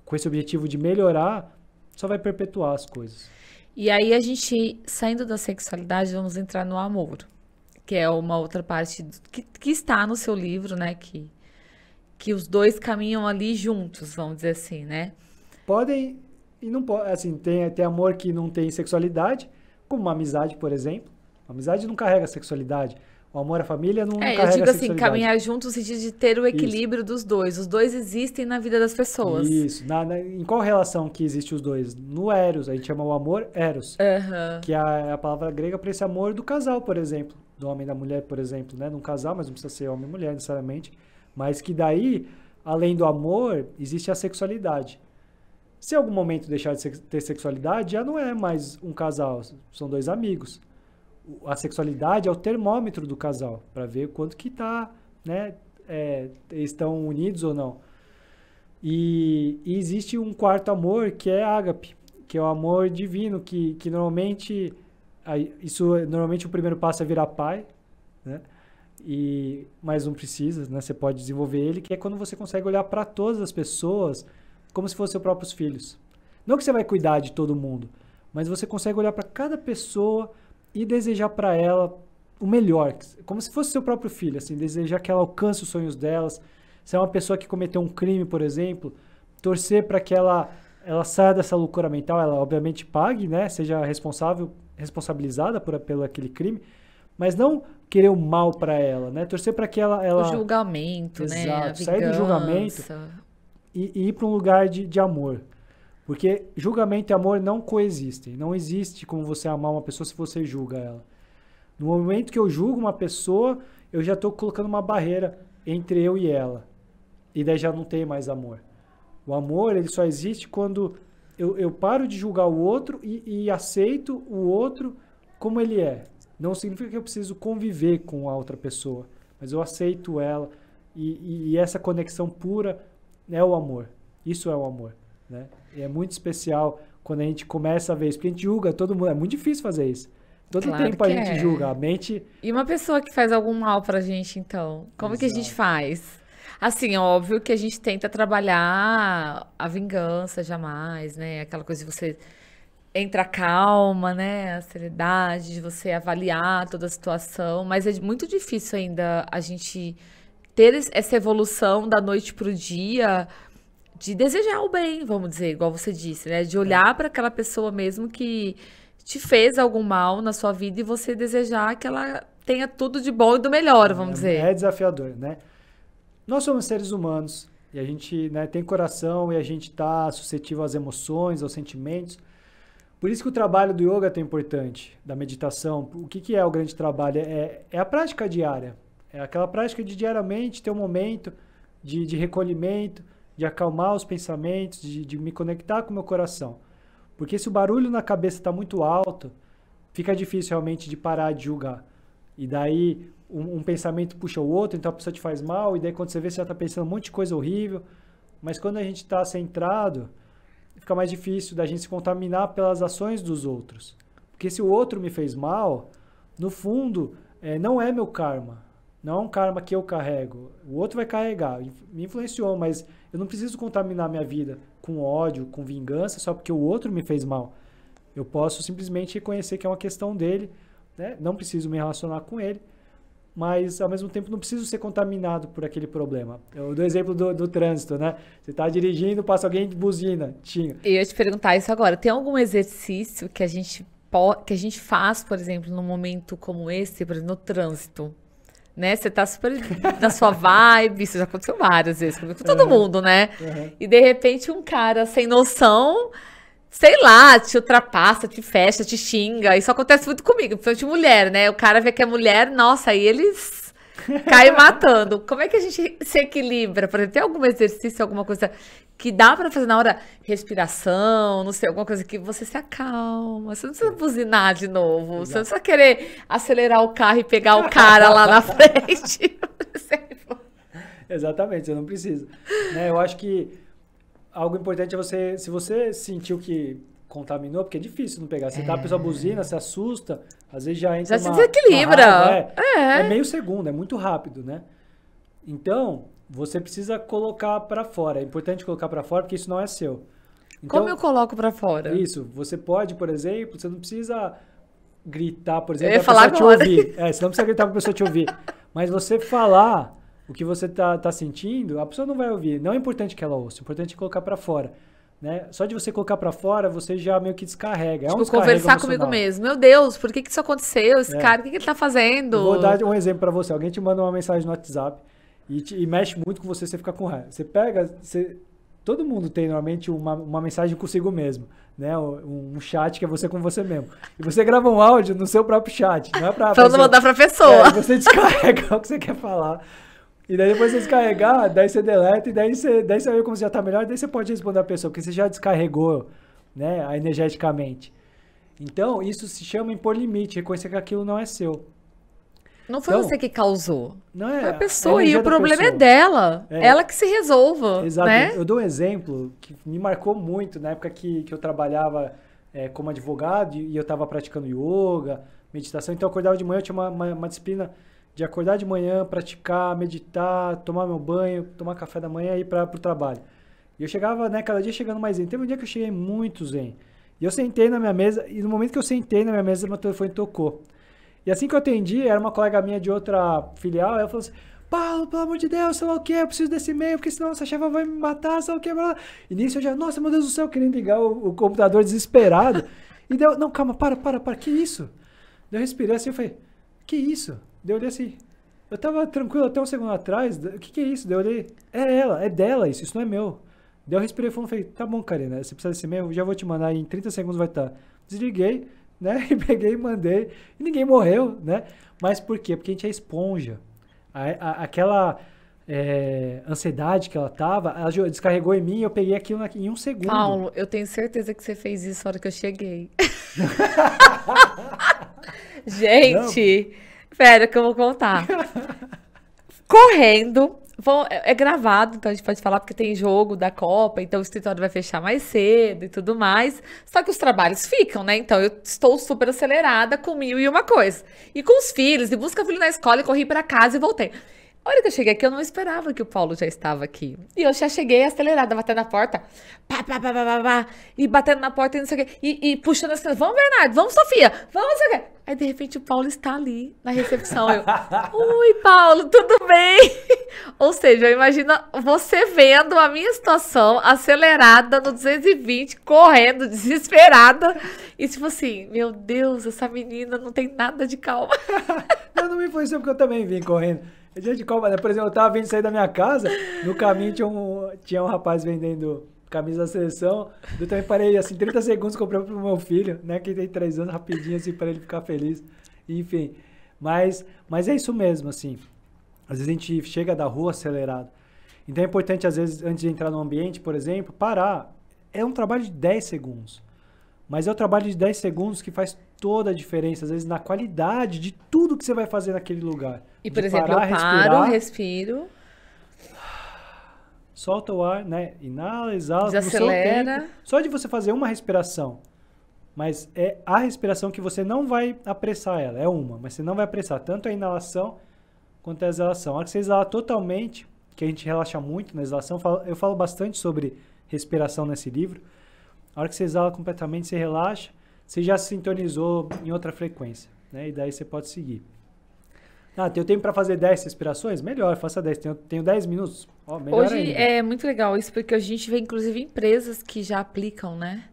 com esse objetivo de melhorar, só vai perpetuar as coisas.
E aí a gente, saindo da sexualidade, vamos entrar no amor, que é uma outra parte que está no seu livro, né? Que os dois caminham ali juntos, vamos dizer assim, né?
Podem e não podem. Assim, tem amor que não tem sexualidade, como uma amizade, por exemplo. A amizade não carrega sexualidade. O amor à família não carrega
eu digo assim,
sexualidade.
caminhar juntos no sentido de ter o equilíbrio dos dois. Os dois existem na vida das pessoas.
Isso. Em qual relação que existe os dois? No eros. A gente chama o amor eros. Que é a palavra grega para esse amor do casal, por exemplo. Do homem e da mulher, por exemplo. Né? Num casal, mas não precisa ser homem e mulher necessariamente. Mas que daí, além do amor, existe a sexualidade. Se em algum momento deixar de ter sexualidade, já não é mais um casal. São dois amigos. A sexualidade é o termômetro do casal, para ver quanto que tá, né, estão unidos ou não. E existe um quarto amor, que é ágape, que é o amor divino, que normalmente, normalmente o primeiro passo é virar pai, né, mas não precisa, né, você pode desenvolver ele, que é quando você consegue olhar para todas as pessoas como se fossem seus próprios filhos. Não que você vai cuidar de todo mundo, mas você consegue olhar para cada pessoa e desejar para ela o melhor, como se fosse seu próprio filho, assim, desejar que ela alcance os sonhos delas. Se é uma pessoa que cometeu um crime, por exemplo, torcer para que ela saia dessa loucura mental, ela obviamente pague, né, seja responsabilizada pelo aquele crime, mas não querer o mal para ela, né, torcer para que ela... O
julgamento,
exato,
né, a
sair do julgamento e ir para um lugar de amor. Porque julgamento e amor não coexistem. Não existe como você amar uma pessoa se você julga ela. No momento que eu julgo uma pessoa, eu já estou colocando uma barreira entre eu e ela. E daí já não tem mais amor. O amor, ele só existe quando eu paro de julgar o outro e aceito o outro como ele é. Não significa que eu preciso conviver com a outra pessoa, mas eu aceito ela. E essa conexão pura é o amor. Isso é o amor, né? E é muito especial quando a gente começa a ver isso, porque a gente julga todo mundo. É muito difícil fazer isso. Todo tempo a gente julga. A mente...
E uma pessoa que faz algum mal pra gente, então? Como que a gente faz? Assim, é óbvio que a gente tenta trabalhar a vingança jamais, né? Aquela coisa de você entrar calma, né? A seriedade, de você avaliar toda a situação. Mas é muito difícil ainda a gente ter essa evolução da noite pro dia, de desejar o bem, vamos dizer, igual você disse, né? De olhar para aquela pessoa mesmo que te fez algum mal na sua vida e você desejar que ela tenha tudo de bom e do melhor, vamos dizer.
É desafiador, né? Nós somos seres humanos e a gente, né, tem coração e a gente está suscetível às emoções, aos sentimentos. Por isso que o trabalho do yoga é tão importante, da meditação. O que é o grande trabalho? É a prática diária. É aquela prática de diariamente ter um momento de recolhimento, de acalmar os pensamentos, de me conectar com o meu coração. Porque se o barulho na cabeça está muito alto, fica difícil realmente de parar de julgar. E daí um pensamento puxa o outro, então a pessoa te faz mal, e daí quando você vê, você já está pensando um monte de coisa horrível. Mas quando a gente está centrado, fica mais difícil da gente se contaminar pelas ações dos outros. Porque se o outro me fez mal, no fundo, não é meu karma. Não é um karma que eu carrego. O outro vai carregar. Me influenciou, mas eu não preciso contaminar minha vida com ódio, com vingança, só porque o outro me fez mal. Eu posso simplesmente reconhecer que é uma questão dele, né? Não preciso me relacionar com ele, mas ao mesmo tempo não preciso ser contaminado por aquele problema. Eu dou exemplo do trânsito, né? Você está dirigindo, passa alguém de buzina.
Eu ia te perguntar isso agora. Tem algum exercício que a gente faz, por exemplo, num momento como esse, por exemplo, no trânsito? Né? Você tá super na sua vibe, isso já aconteceu várias vezes com todo mundo, né? E de repente um cara sem noção, sei lá, te ultrapassa, te fecha, te xinga. Isso acontece muito comigo, principalmente mulher, né? O cara vê que é mulher, nossa, aí eles caem matando. Como é que a gente se equilibra? Por exemplo, tem algum exercício, alguma coisa que dá pra fazer na hora? Respiração, não sei, alguma coisa que você se acalma. Você não precisa buzinar de novo. Exato. Você não precisa querer acelerar o carro e pegar o cara lá na frente, por exemplo.
Exatamente, você não precisa. Né? Eu acho que algo importante é você, se você sentiu que contaminou, porque é difícil não pegar. Você tá, a pessoa buzina, se assusta, às vezes já entra
já se desequilibra.
É meio segundo, é muito rápido, né? Então, você precisa colocar para fora. É importante colocar para fora, porque isso não é seu. Então,
como eu coloco para fora?
Isso. Você pode, por exemplo, você não precisa gritar, por exemplo,
eu ia
para a pessoa
agora.
te ouvir. Você não precisa gritar para a pessoa te ouvir. Mas você falar o que você tá sentindo, a pessoa não vai ouvir. Não é importante que ela ouça, é importante colocar para fora. Né? Só de você colocar para fora, você já meio que descarrega.
Tipo, conversar comigo mesmo. Meu Deus, por que isso aconteceu? Esse cara, o que ele tá fazendo?
Eu vou dar um exemplo para você. Alguém te manda uma mensagem no WhatsApp e mexe muito com você, você fica com raiva. Você pega... Todo mundo tem, normalmente, uma mensagem consigo mesmo. Né? Um chat que é você com você mesmo. E você grava um áudio no seu próprio chat. Não é pra
não mandar pra pessoa.
Você descarrega o que você quer falar. E daí depois você descarregar, daí você deleta, e daí você vê como você já tá melhor, daí você pode responder a pessoa, porque você já descarregou, né, energeticamente. Então, isso se chama impor limite, reconhecer que aquilo não é seu.
Não foi você que causou.
Não é.
Foi a pessoa, e o problema é dela. Ela que se resolva.
Exato.
Né?
Eu dou um exemplo que me marcou muito na época que eu trabalhava como advogado e eu estava praticando yoga, meditação. Então eu acordava de manhã, eu tinha uma disciplina de acordar de manhã, praticar, meditar, tomar meu banho, tomar café da manhã e ir para o trabalho. E eu chegava, né, cada dia chegando mais zen. Teve um dia que eu cheguei muito zen. E eu sentei na minha mesa, e no momento que eu sentei na minha mesa, meu telefone tocou. E assim que eu atendi, era uma colega minha de outra filial, ela falou assim: Paulo, pelo amor de Deus, sei lá o que, eu preciso desse e-mail, porque senão essa chefa vai me matar, sei lá o que, blá, blá. E nisso eu já, nossa, meu Deus do céu, querendo ligar o computador desesperado. E deu, não, calma, para, que isso? Daí eu respirei assim, eu falei, que isso? Daí eu olhei assim, eu tava tranquilo até um segundo atrás, o que é isso? Daí eu olhei, é dela isso não é meu. Daí eu respirei e falei, tá bom, Karina, você precisa desse e-mail, já vou te mandar, em 30 segundos vai estar. Desliguei, né, e peguei e mandei, e ninguém morreu, né? Mas por quê? Porque a gente é esponja. Aquela ansiedade que ela tava, ela descarregou em mim e eu peguei aquilo em um segundo.
Paulo, eu tenho certeza que você fez isso na hora que eu cheguei. Gente, pera que eu vou contar. Correndo, é gravado, então a gente pode falar porque tem jogo da Copa, então o escritório vai fechar mais cedo e tudo mais. Só que os trabalhos ficam, né? Então eu estou super acelerada com 1001 coisas. E com os filhos, e busca filho na escola, e corri para casa e voltei. A hora que eu cheguei aqui, eu não esperava que o Paulo já estava aqui. E eu já cheguei acelerada, batendo na porta, e batendo na porta e não sei o quê, e puxando as crianças, vamos, Bernardo, vamos, Sofia, vamos, não sei o quê. Aí, de repente, o Paulo está ali, na recepção. Eu, oi, Paulo, tudo bem? Ou seja, imagina você vendo a minha situação acelerada no 220, correndo, desesperada. E tipo assim, meu Deus, essa menina não tem nada de calma.
Não me influenciou porque eu também vim correndo. Dia de Copa, né? Por exemplo, eu tava vindo sair da minha casa, no caminho tinha um rapaz vendendo camisa da seleção, eu também parei, assim, 30 segundos, comprei pro meu filho, né, que tem 3 anos, rapidinho, assim, para ele ficar feliz, enfim, mas é isso mesmo, assim, às vezes a gente chega da rua acelerado, Então é importante, às vezes, antes de entrar no ambiente, por exemplo, parar. É um trabalho de 10 segundos. Mas é o trabalho de 10 segundos que faz toda a diferença, às vezes, na qualidade de tudo que você vai fazer naquele lugar.
E, por
De
exemplo,
parar,
eu paro,
respirar,
respiro,
solta o ar, né? Inala, exala, no seu
desacelera.
tempo. Só de você fazer uma respiração. Mas é a respiração que você não vai apressar ela. É uma, mas você não vai apressar tanto a inalação quanto a exalação. A hora que você exala totalmente, que a gente relaxa muito na exalação, eu falo bastante sobre respiração nesse livro. A hora que você exala completamente, você relaxa, você já se sintonizou em outra frequência, né? E daí você pode seguir. Ah, tenho tempo para fazer 10 respirações? Melhor, faça 10. Tenho 10 minutos? Ó, melhor
Hoje
ainda.
é muito legal isso, porque a gente vê, inclusive, empresas que já aplicam, né?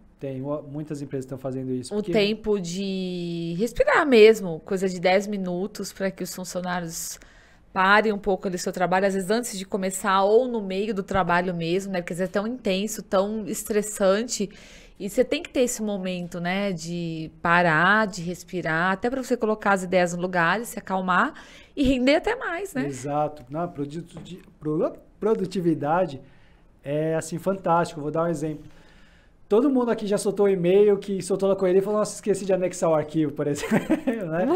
Muitas empresas estão fazendo isso.
O tempo de respirar mesmo, coisa de 10 minutos, para que os funcionários parem um pouco ali seu trabalho, às vezes antes de começar ou no meio do trabalho mesmo, né? Porque às vezes é tão intenso, tão estressante. E você tem que ter esse momento, né? De parar, de respirar, até para você colocar as ideias no lugar, se acalmar e render até mais, né?
Exato. Não, produtividade é assim fantástico. Vou dar um exemplo. Todo mundo aqui já soltou um e-mail que soltou na correria e falou, nossa, esqueci de anexar o arquivo, por exemplo. Né?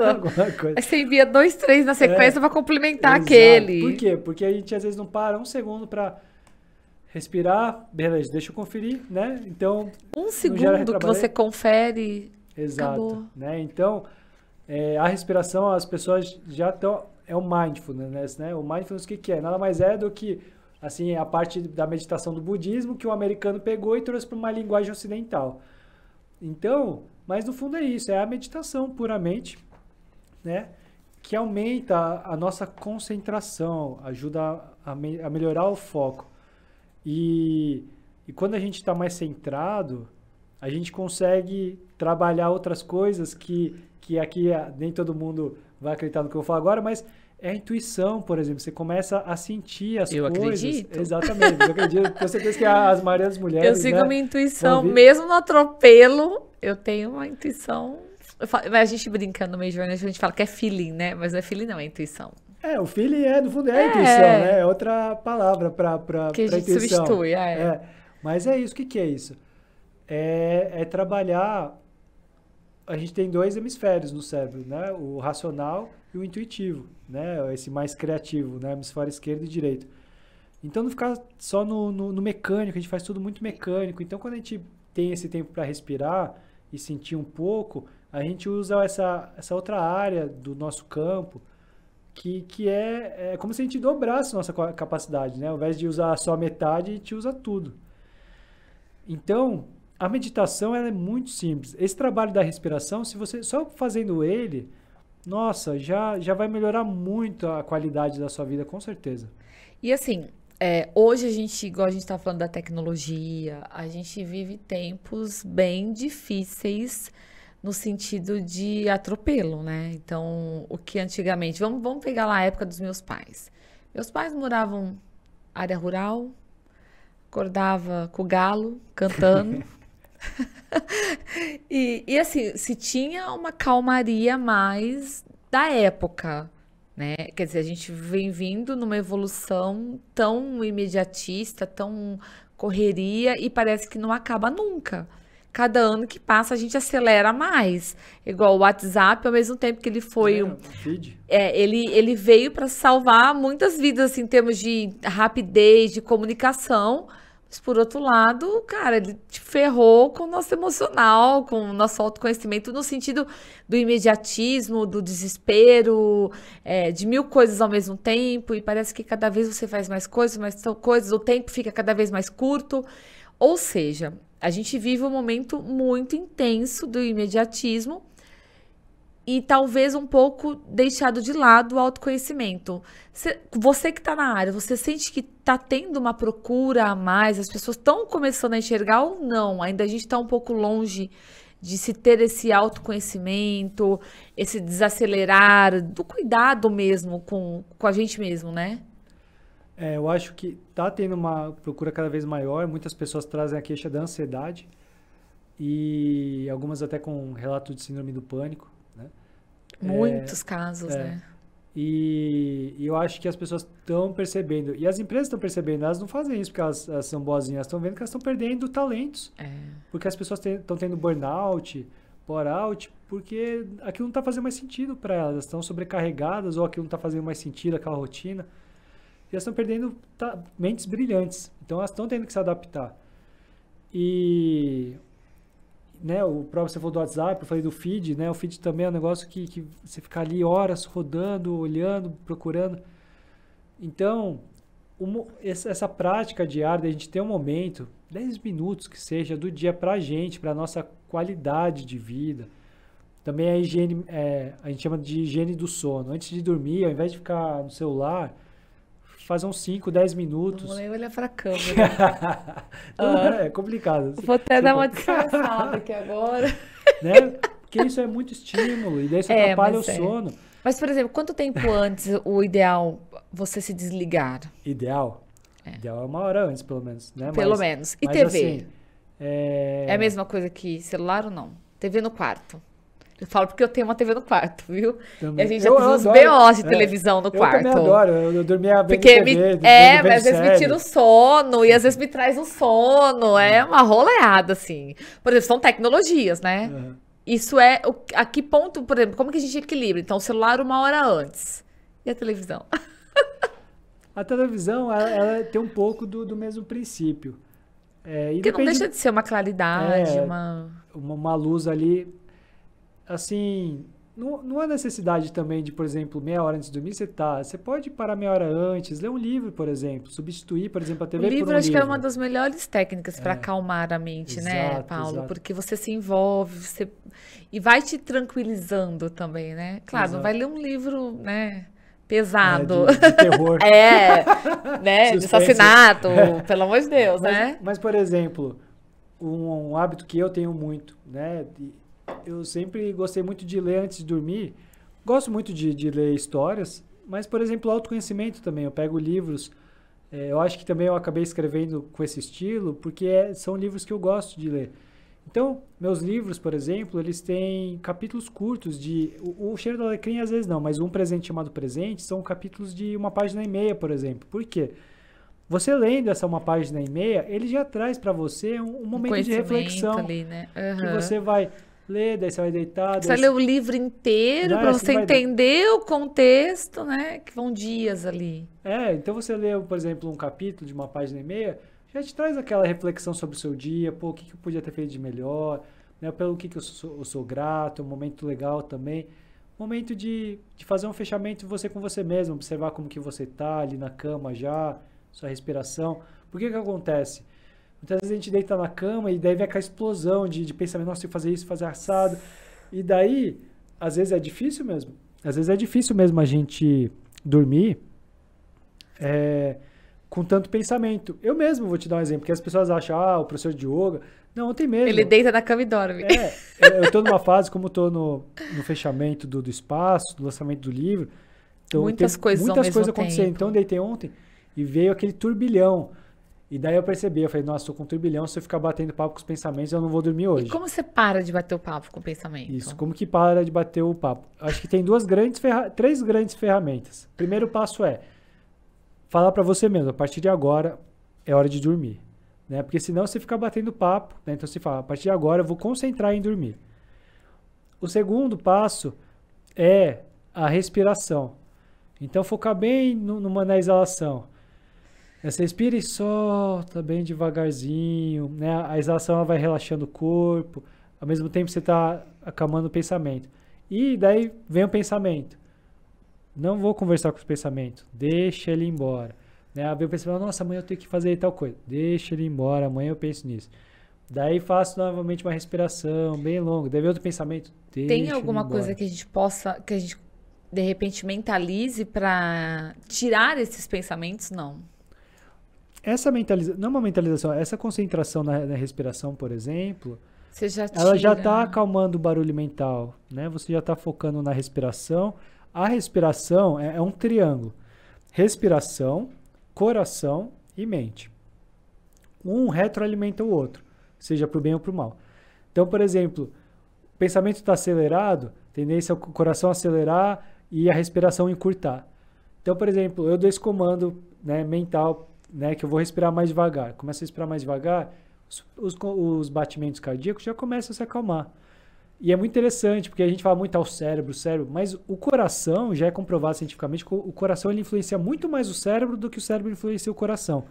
Alguma coisa. Aí você envia 2, 3 na sequência para complementar
exato.
Aquele.
Por quê? Porque a gente às vezes não para um segundo para respirar. Beleza, deixa eu conferir, né? Então,
um segundo que você confere.
Exato.
Acabou.
Né? Então, a respiração, as pessoas já estão... É o mindfulness, né? O mindfulness, o que é? Nada mais é do que assim, a parte da meditação do budismo que o americano pegou e trouxe para uma linguagem ocidental. Então, mas no fundo é isso, é a meditação puramente, né? Que aumenta a nossa concentração, ajuda a melhorar o foco. E quando a gente está mais centrado, a gente consegue trabalhar outras coisas que aqui nem todo mundo vai acreditar no que eu vou falar agora, mas é a intuição, por exemplo. Você começa a sentir as coisas.
Acredito.
Exatamente. Eu acredito. Com certeza que a maioria das mulheres...
Eu sigo minha intuição. Mesmo no atropelo, eu tenho uma intuição... A gente brinca no meio jornalista, a gente fala que é feeling, né? Mas não é feeling, não, é intuição.
O feeling no fundo é a intuição, né? É outra palavra para
que a gente
intuição.
Substitui,
Mas é isso. O que é isso? É trabalhar... A gente tem 2 hemisférios no cérebro, né? O racional e o intuitivo, né? Esse mais criativo, né? Hemisfério esquerdo e direito. Então não ficar só no mecânico, a gente faz tudo muito mecânico. Então quando a gente tem esse tempo para respirar e sentir um pouco, a gente usa essa outra área do nosso campo que é como se a gente dobrasse nossa capacidade, né? Ao invés de usar só a metade, a gente usa tudo. Então, a meditação ela é muito simples. Esse trabalho da respiração, se você só fazendo ele, nossa, já vai melhorar muito a qualidade da sua vida, com certeza.
E assim, hoje a gente, igual a gente tá falando da tecnologia, a gente vive tempos bem difíceis no sentido de atropelo, né? Então, o que antigamente... Vamos pegar lá a época dos meus pais. Meus pais moravam área rural, acordava com o galo, cantando... e assim, se tinha uma calmaria mais da época, né? Quer dizer, a gente vem vindo numa evolução tão imediatista, tão correria, e parece que não acaba nunca. Cada ano que passa, a gente acelera mais. Igual o WhatsApp, ao mesmo tempo que ele foi... ele veio para salvar muitas vidas, assim, em termos de rapidez, de comunicação. Mas, por outro lado, cara, ele te ferrou com o nosso emocional, com o nosso autoconhecimento, no sentido do imediatismo, do desespero, de 1000 coisas ao mesmo tempo, e parece que cada vez você faz mais coisas, o tempo fica cada vez mais curto. Ou seja, a gente vive um momento muito intenso do imediatismo e talvez um pouco deixado de lado o autoconhecimento. Você que está na área, você sente que está tendo uma procura a mais? As pessoas estão começando a enxergar ou não? Ainda a gente está um pouco longe de se ter esse autoconhecimento, esse desacelerar, do cuidado mesmo com a gente mesmo, né?
Eu acho que está tendo uma procura cada vez maior. Muitas pessoas trazem a queixa da ansiedade e algumas até com relato de síndrome do pânico.
Muitos casos, né?
E eu acho que as pessoas estão percebendo. E as empresas estão percebendo. Elas não fazem isso porque elas são boazinhas. Elas estão vendo que elas estão perdendo talentos. Porque as pessoas estão tendo burnout, bore-out, porque aquilo não está fazendo mais sentido para elas. Elas estão sobrecarregadas ou aquilo não está fazendo mais sentido, aquela rotina. E elas estão perdendo mentes brilhantes. Então, elas estão tendo que se adaptar. E... Né, o próprio você falou do WhatsApp, eu falei do feed, né? O feed também é um negócio que você fica ali horas rodando, olhando, procurando. Então, essa prática diária de a gente ter um momento, 10 minutos que seja, do dia pra gente, pra nossa qualidade de vida. Também a higiene, a gente chama de higiene do sono. Antes de dormir, ao invés de ficar no celular, fazer uns 5, 10 minutos.
Não vou nem olhar pra câmera.
É complicado.
Vou até dar uma disfarçada aqui agora.
Né? Porque isso é muito estímulo e daí isso atrapalha o sono.
Mas, por exemplo, quanto tempo antes o ideal você se desligar?
Ideal? Ideal é 1 hora antes, pelo menos. Né?
Pelo menos. E
mas,
TV?
Assim,
é a mesma coisa que celular ou não? TV no quarto. Eu falo porque eu tenho uma TV no quarto, viu?
Também.
E a gente já fez uns BOs de televisão no quarto.
Eu também adoro. Eu dormia vendo
porque
TV.
mas às vezes me tira o sono e às vezes me traz o sono. É uma roleada, assim. Por exemplo, são tecnologias, né?
Uhum.
Isso é... A que ponto, por exemplo, como que a gente equilibra? Então, o celular 1 hora antes. E a televisão?
A televisão, ela tem um pouco do mesmo princípio. E
porque não deixa de ser uma claridade,
uma luz ali... Assim, não há necessidade também de, por exemplo, meia hora antes de dormir, você pode parar meia hora antes, ler um livro, por exemplo, substituir, por exemplo, a TV por um livro. O livro
acho que é uma das melhores técnicas para acalmar a mente, né, Paulo? Exato. Porque você se envolve, e vai te tranquilizando também, né? Claro, não vai ler um livro, né, pesado.
De terror.
Né, de assassinato, pelo amor de Deus, né?
Mas, por exemplo, um hábito que eu tenho muito, né, eu sempre gostei muito de ler antes de dormir. Gosto muito de ler histórias, mas, por exemplo, autoconhecimento também. Eu pego livros, eu acho que também eu acabei escrevendo com esse estilo, porque são livros que eu gosto de ler. Então, meus livros, por exemplo, eles têm capítulos curtos de... O Cheiro do Alecrim, às vezes não, mas Um Presente Chamado Presente são capítulos de 1 página e meia, por exemplo. Por quê? Você lendo essa 1 página e meia, ele já traz para você um momento de reflexão.
Ali, né?
Que você vai... ler, daí você vai deitar.
Você vai ler o livro inteiro para você entender o contexto, né? Que vão dias ali.
Então você lê, por exemplo, um capítulo de 1 página e meia, já te traz aquela reflexão sobre o seu dia, o que eu podia ter feito de melhor, né? Pelo que eu sou grato, um momento legal também. Momento de fazer um fechamento você com você mesmo, observar como que você tá ali na cama já, sua respiração. Por que acontece? Muitas vezes a gente deita na cama e daí vem aquela explosão de pensamento, nossa, eu fazer isso, fazer assado. E daí, às vezes é difícil mesmo. Às vezes é difícil mesmo a gente dormir com tanto pensamento. Eu mesmo vou te dar um exemplo, porque as pessoas acham, o professor de yoga... Não, ontem mesmo.
Ele deita na cama e dorme.
Eu tô numa fase, como eu tô no fechamento do espaço, do lançamento do livro. Então,
muitas coisas
acontecendo. Então, eu deitei ontem e veio aquele turbilhão. E daí eu percebi, eu falei, nossa, tô com um turbilhão, se eu ficar batendo papo com os pensamentos, eu não vou dormir hoje.
E como você para de bater o papo com o pensamento?
Isso, como que para de bater o papo? Acho que tem 3 grandes ferramentas. Primeiro passo é falar para você mesmo, a partir de agora é hora de dormir. Né? Porque senão você fica batendo papo, né? Então você fala, a partir de agora eu vou concentrar em dormir. O segundo passo é a respiração. Então focar bem na exalação. Você respira e solta bem devagarzinho, né? A exalação ela vai relaxando o corpo, ao mesmo tempo você está acalmando o pensamento. E daí vem o pensamento. Não vou conversar com os pensamentos, deixa ele ir embora. Né? Vem o pensamento, nossa, amanhã eu tenho que fazer tal coisa. Deixa ele ir embora, amanhã eu penso nisso. Daí faço novamente uma respiração bem longa. Daí vem outro pensamento, deixa
Tem alguma coisa que a gente que a gente de repente mentalize para tirar esses pensamentos? Não.
Essa não é uma mentalização, essa concentração na respiração, por exemplo,
ela
já está acalmando o barulho mental, né? Você já está focando na respiração. A respiração é um triângulo. Respiração, coração e mente. Um retroalimenta o outro, seja para o bem ou para o mal. Então, por exemplo, o pensamento está acelerado, tendência ao coração acelerar e a respiração encurtar. Então, por exemplo, eu dou esse comando, né, mental, né, que eu vou respirar mais devagar. Começo a respirar mais devagar, os batimentos cardíacos já começam a se acalmar. E é muito interessante, porque a gente fala muito ao cérebro, mas o coração, já é comprovado cientificamente, que o coração ele influencia muito mais o cérebro do que o cérebro influencia o coração.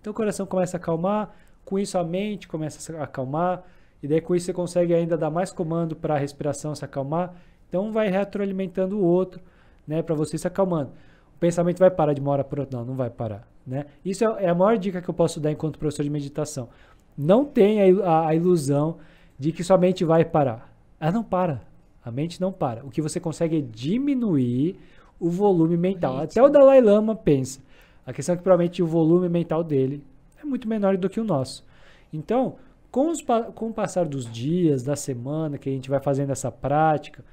Então o coração começa a acalmar, com isso a mente começa a acalmar, e daí com isso você consegue ainda dar mais comando para a respiração se acalmar. Então vai retroalimentando o outro, né, para você se acalmando. O pensamento vai parar de uma hora para outra? Não, não vai parar. Né? Isso é a maior dica que eu posso dar enquanto professor de meditação. Não tenha a ilusão de que sua mente vai parar. Ela não para. A mente não para. O que você consegue é diminuir o volume mental. Até o Dalai Lama pensa. A questão é que provavelmente o volume mental dele é muito menor do que o nosso. Então, com o passar dos dias, da semana, que a gente vai fazendo essa prática,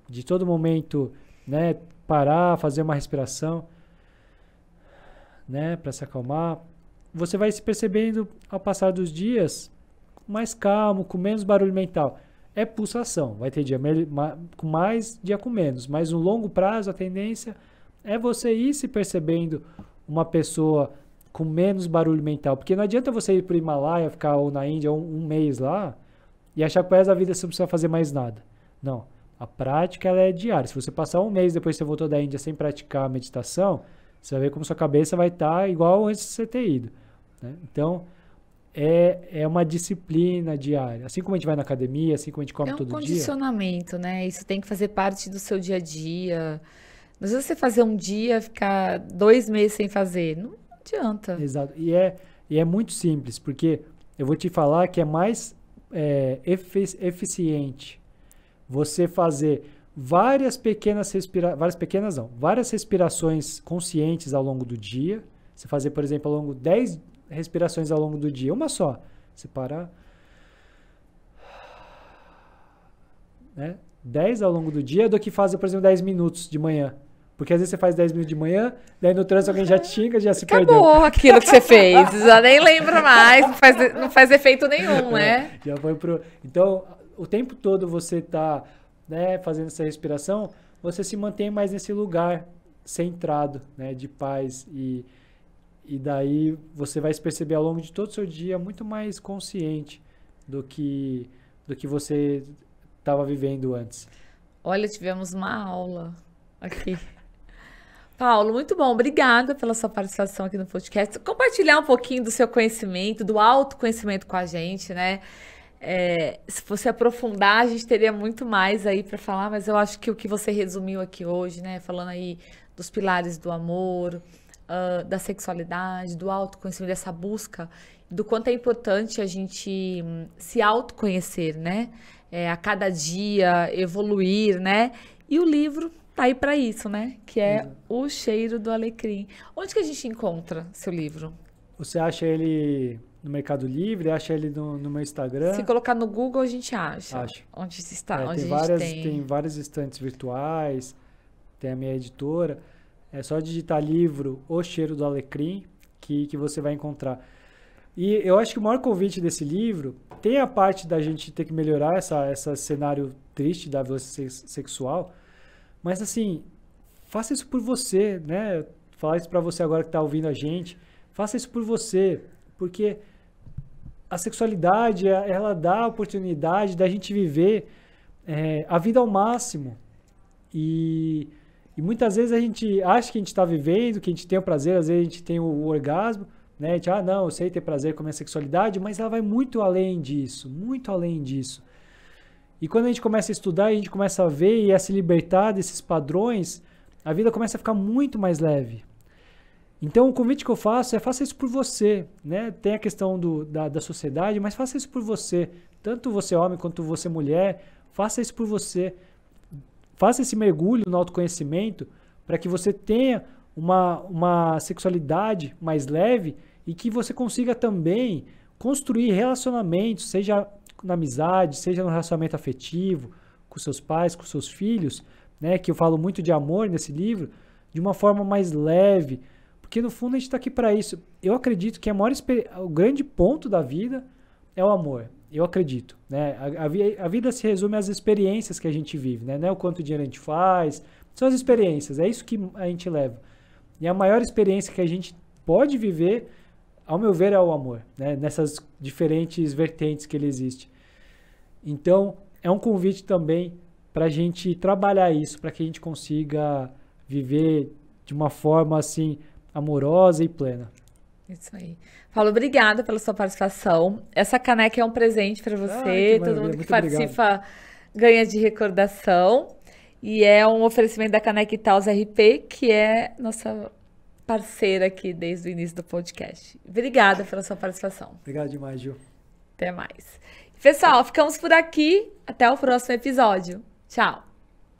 de todo momento, né, parar, fazer uma respiração, né, para se acalmar, você vai se percebendo ao passar dos dias mais calmo, com menos barulho mental. É pulsação, vai ter dia com mais, dia com menos, mas no longo prazo a tendência é você ir se percebendo uma pessoa com menos barulho mental, porque não adianta você ir para o Himalaia, ficar ou na Índia um mês lá e achar que o resto da vida você não precisa fazer mais nada. Não, a prática ela é diária. Se você passar um mês depois que você voltou da Índia sem praticar a meditação, você vai ver como sua cabeça vai estar igual antes de você ter ido. Né? Então, é uma disciplina diária. Assim como a gente vai na academia, assim como a gente come todo dia.
É um condicionamento, né? Isso tem que fazer parte do seu dia a dia. Não precisa você fazer um dia, ficar 2 meses sem fazer. Não adianta.
Exato. E é muito simples, porque eu vou te falar que é mais eficiente você fazer várias respirações conscientes ao longo do dia. Você fazer, por exemplo, 10 respirações ao longo do dia, uma só. Você parar, né? 10 ao longo do dia do que fazer, por exemplo, 10 minutos de manhã. Porque às vezes você faz 10 minutos de manhã, daí no trânsito alguém já te xinga, já se perdeu.
Acabou aquilo que você fez, já nem lembra mais, não faz efeito nenhum, né?
Já foi Então, o tempo todo você tá, né, fazendo essa respiração, você se mantém mais nesse lugar centrado, né, de paz e daí você vai se perceber ao longo de todo o seu dia muito mais consciente do que você estava vivendo antes.
Olha, tivemos uma aula aqui. Paulo, muito bom. Obrigada pela sua participação aqui no podcast. Compartilhar um pouquinho do seu conhecimento, do autoconhecimento com a gente, né? Se fosse aprofundar, a gente teria muito mais aí para falar, mas eu acho que o que você resumiu aqui hoje, né? Falando aí dos pilares do amor, da sexualidade, do autoconhecimento, dessa busca, do quanto é importante a gente se autoconhecer, né? A cada dia evoluir, né? E o livro tá aí para isso, né? Que é
Exato.
O Cheiro do Alecrim. Onde que a gente encontra seu livro?
Você acha ele no Mercado Livre? Acha ele no meu Instagram?
Se colocar no Google, a gente acha.
Acho.
Onde está? Onde
Tem várias estantes virtuais, tem a minha editora. É só digitar livro O Cheiro do Alecrim que você vai encontrar. E eu acho que o maior convite desse livro tem a parte da gente ter que melhorar esse cenário triste da violência sexual, mas assim, faça isso por você, né? Falar isso pra você agora que tá ouvindo a gente. Faça isso por você, porque a sexualidade, ela dá a oportunidade da gente viver a vida ao máximo. E muitas vezes a gente acha que a gente está vivendo, que a gente tem o prazer, às vezes a gente tem o orgasmo, né? A gente, não, eu sei ter prazer com a minha sexualidade, mas ela vai muito além disso, muito além disso. E quando a gente começa a estudar, a gente começa a ver e a se libertar desses padrões, a vida começa a ficar muito mais leve. Então o convite que eu faço é faça isso por você, né? Tem a questão da sociedade, mas faça isso por você. Tanto você homem quanto você mulher, faça isso por você. Faça esse mergulho no autoconhecimento para que você tenha uma sexualidade mais leve e que você consiga também construir relacionamentos, seja na amizade, seja no relacionamento afetivo, com seus pais, com seus filhos, né? Que eu falo muito de amor nesse livro, de uma forma mais leve, porque no fundo a gente está aqui para isso. Eu acredito que o grande ponto da vida é o amor. Eu acredito, né? A vida se resume às experiências que a gente vive, né? Não é o quanto dinheiro a gente faz, são as experiências, é isso que a gente leva. E a maior experiência que a gente pode viver, ao meu ver, é o amor, né? Nessas diferentes vertentes que ele existe. Então, é um convite também para a gente trabalhar isso, para que a gente consiga viver de uma forma assim amorosa e plena.
Isso aí. Paulo, obrigada pela sua participação. Essa caneca é um presente para você. Todo mundo que participa ganha de recordação. E é um oferecimento da Caneca Itaúsa RP, que é nossa parceira aqui desde o início do podcast. Obrigada pela sua participação.
Obrigado demais, Gil.
Até mais. Pessoal, ficamos por aqui. Até o próximo episódio. Tchau.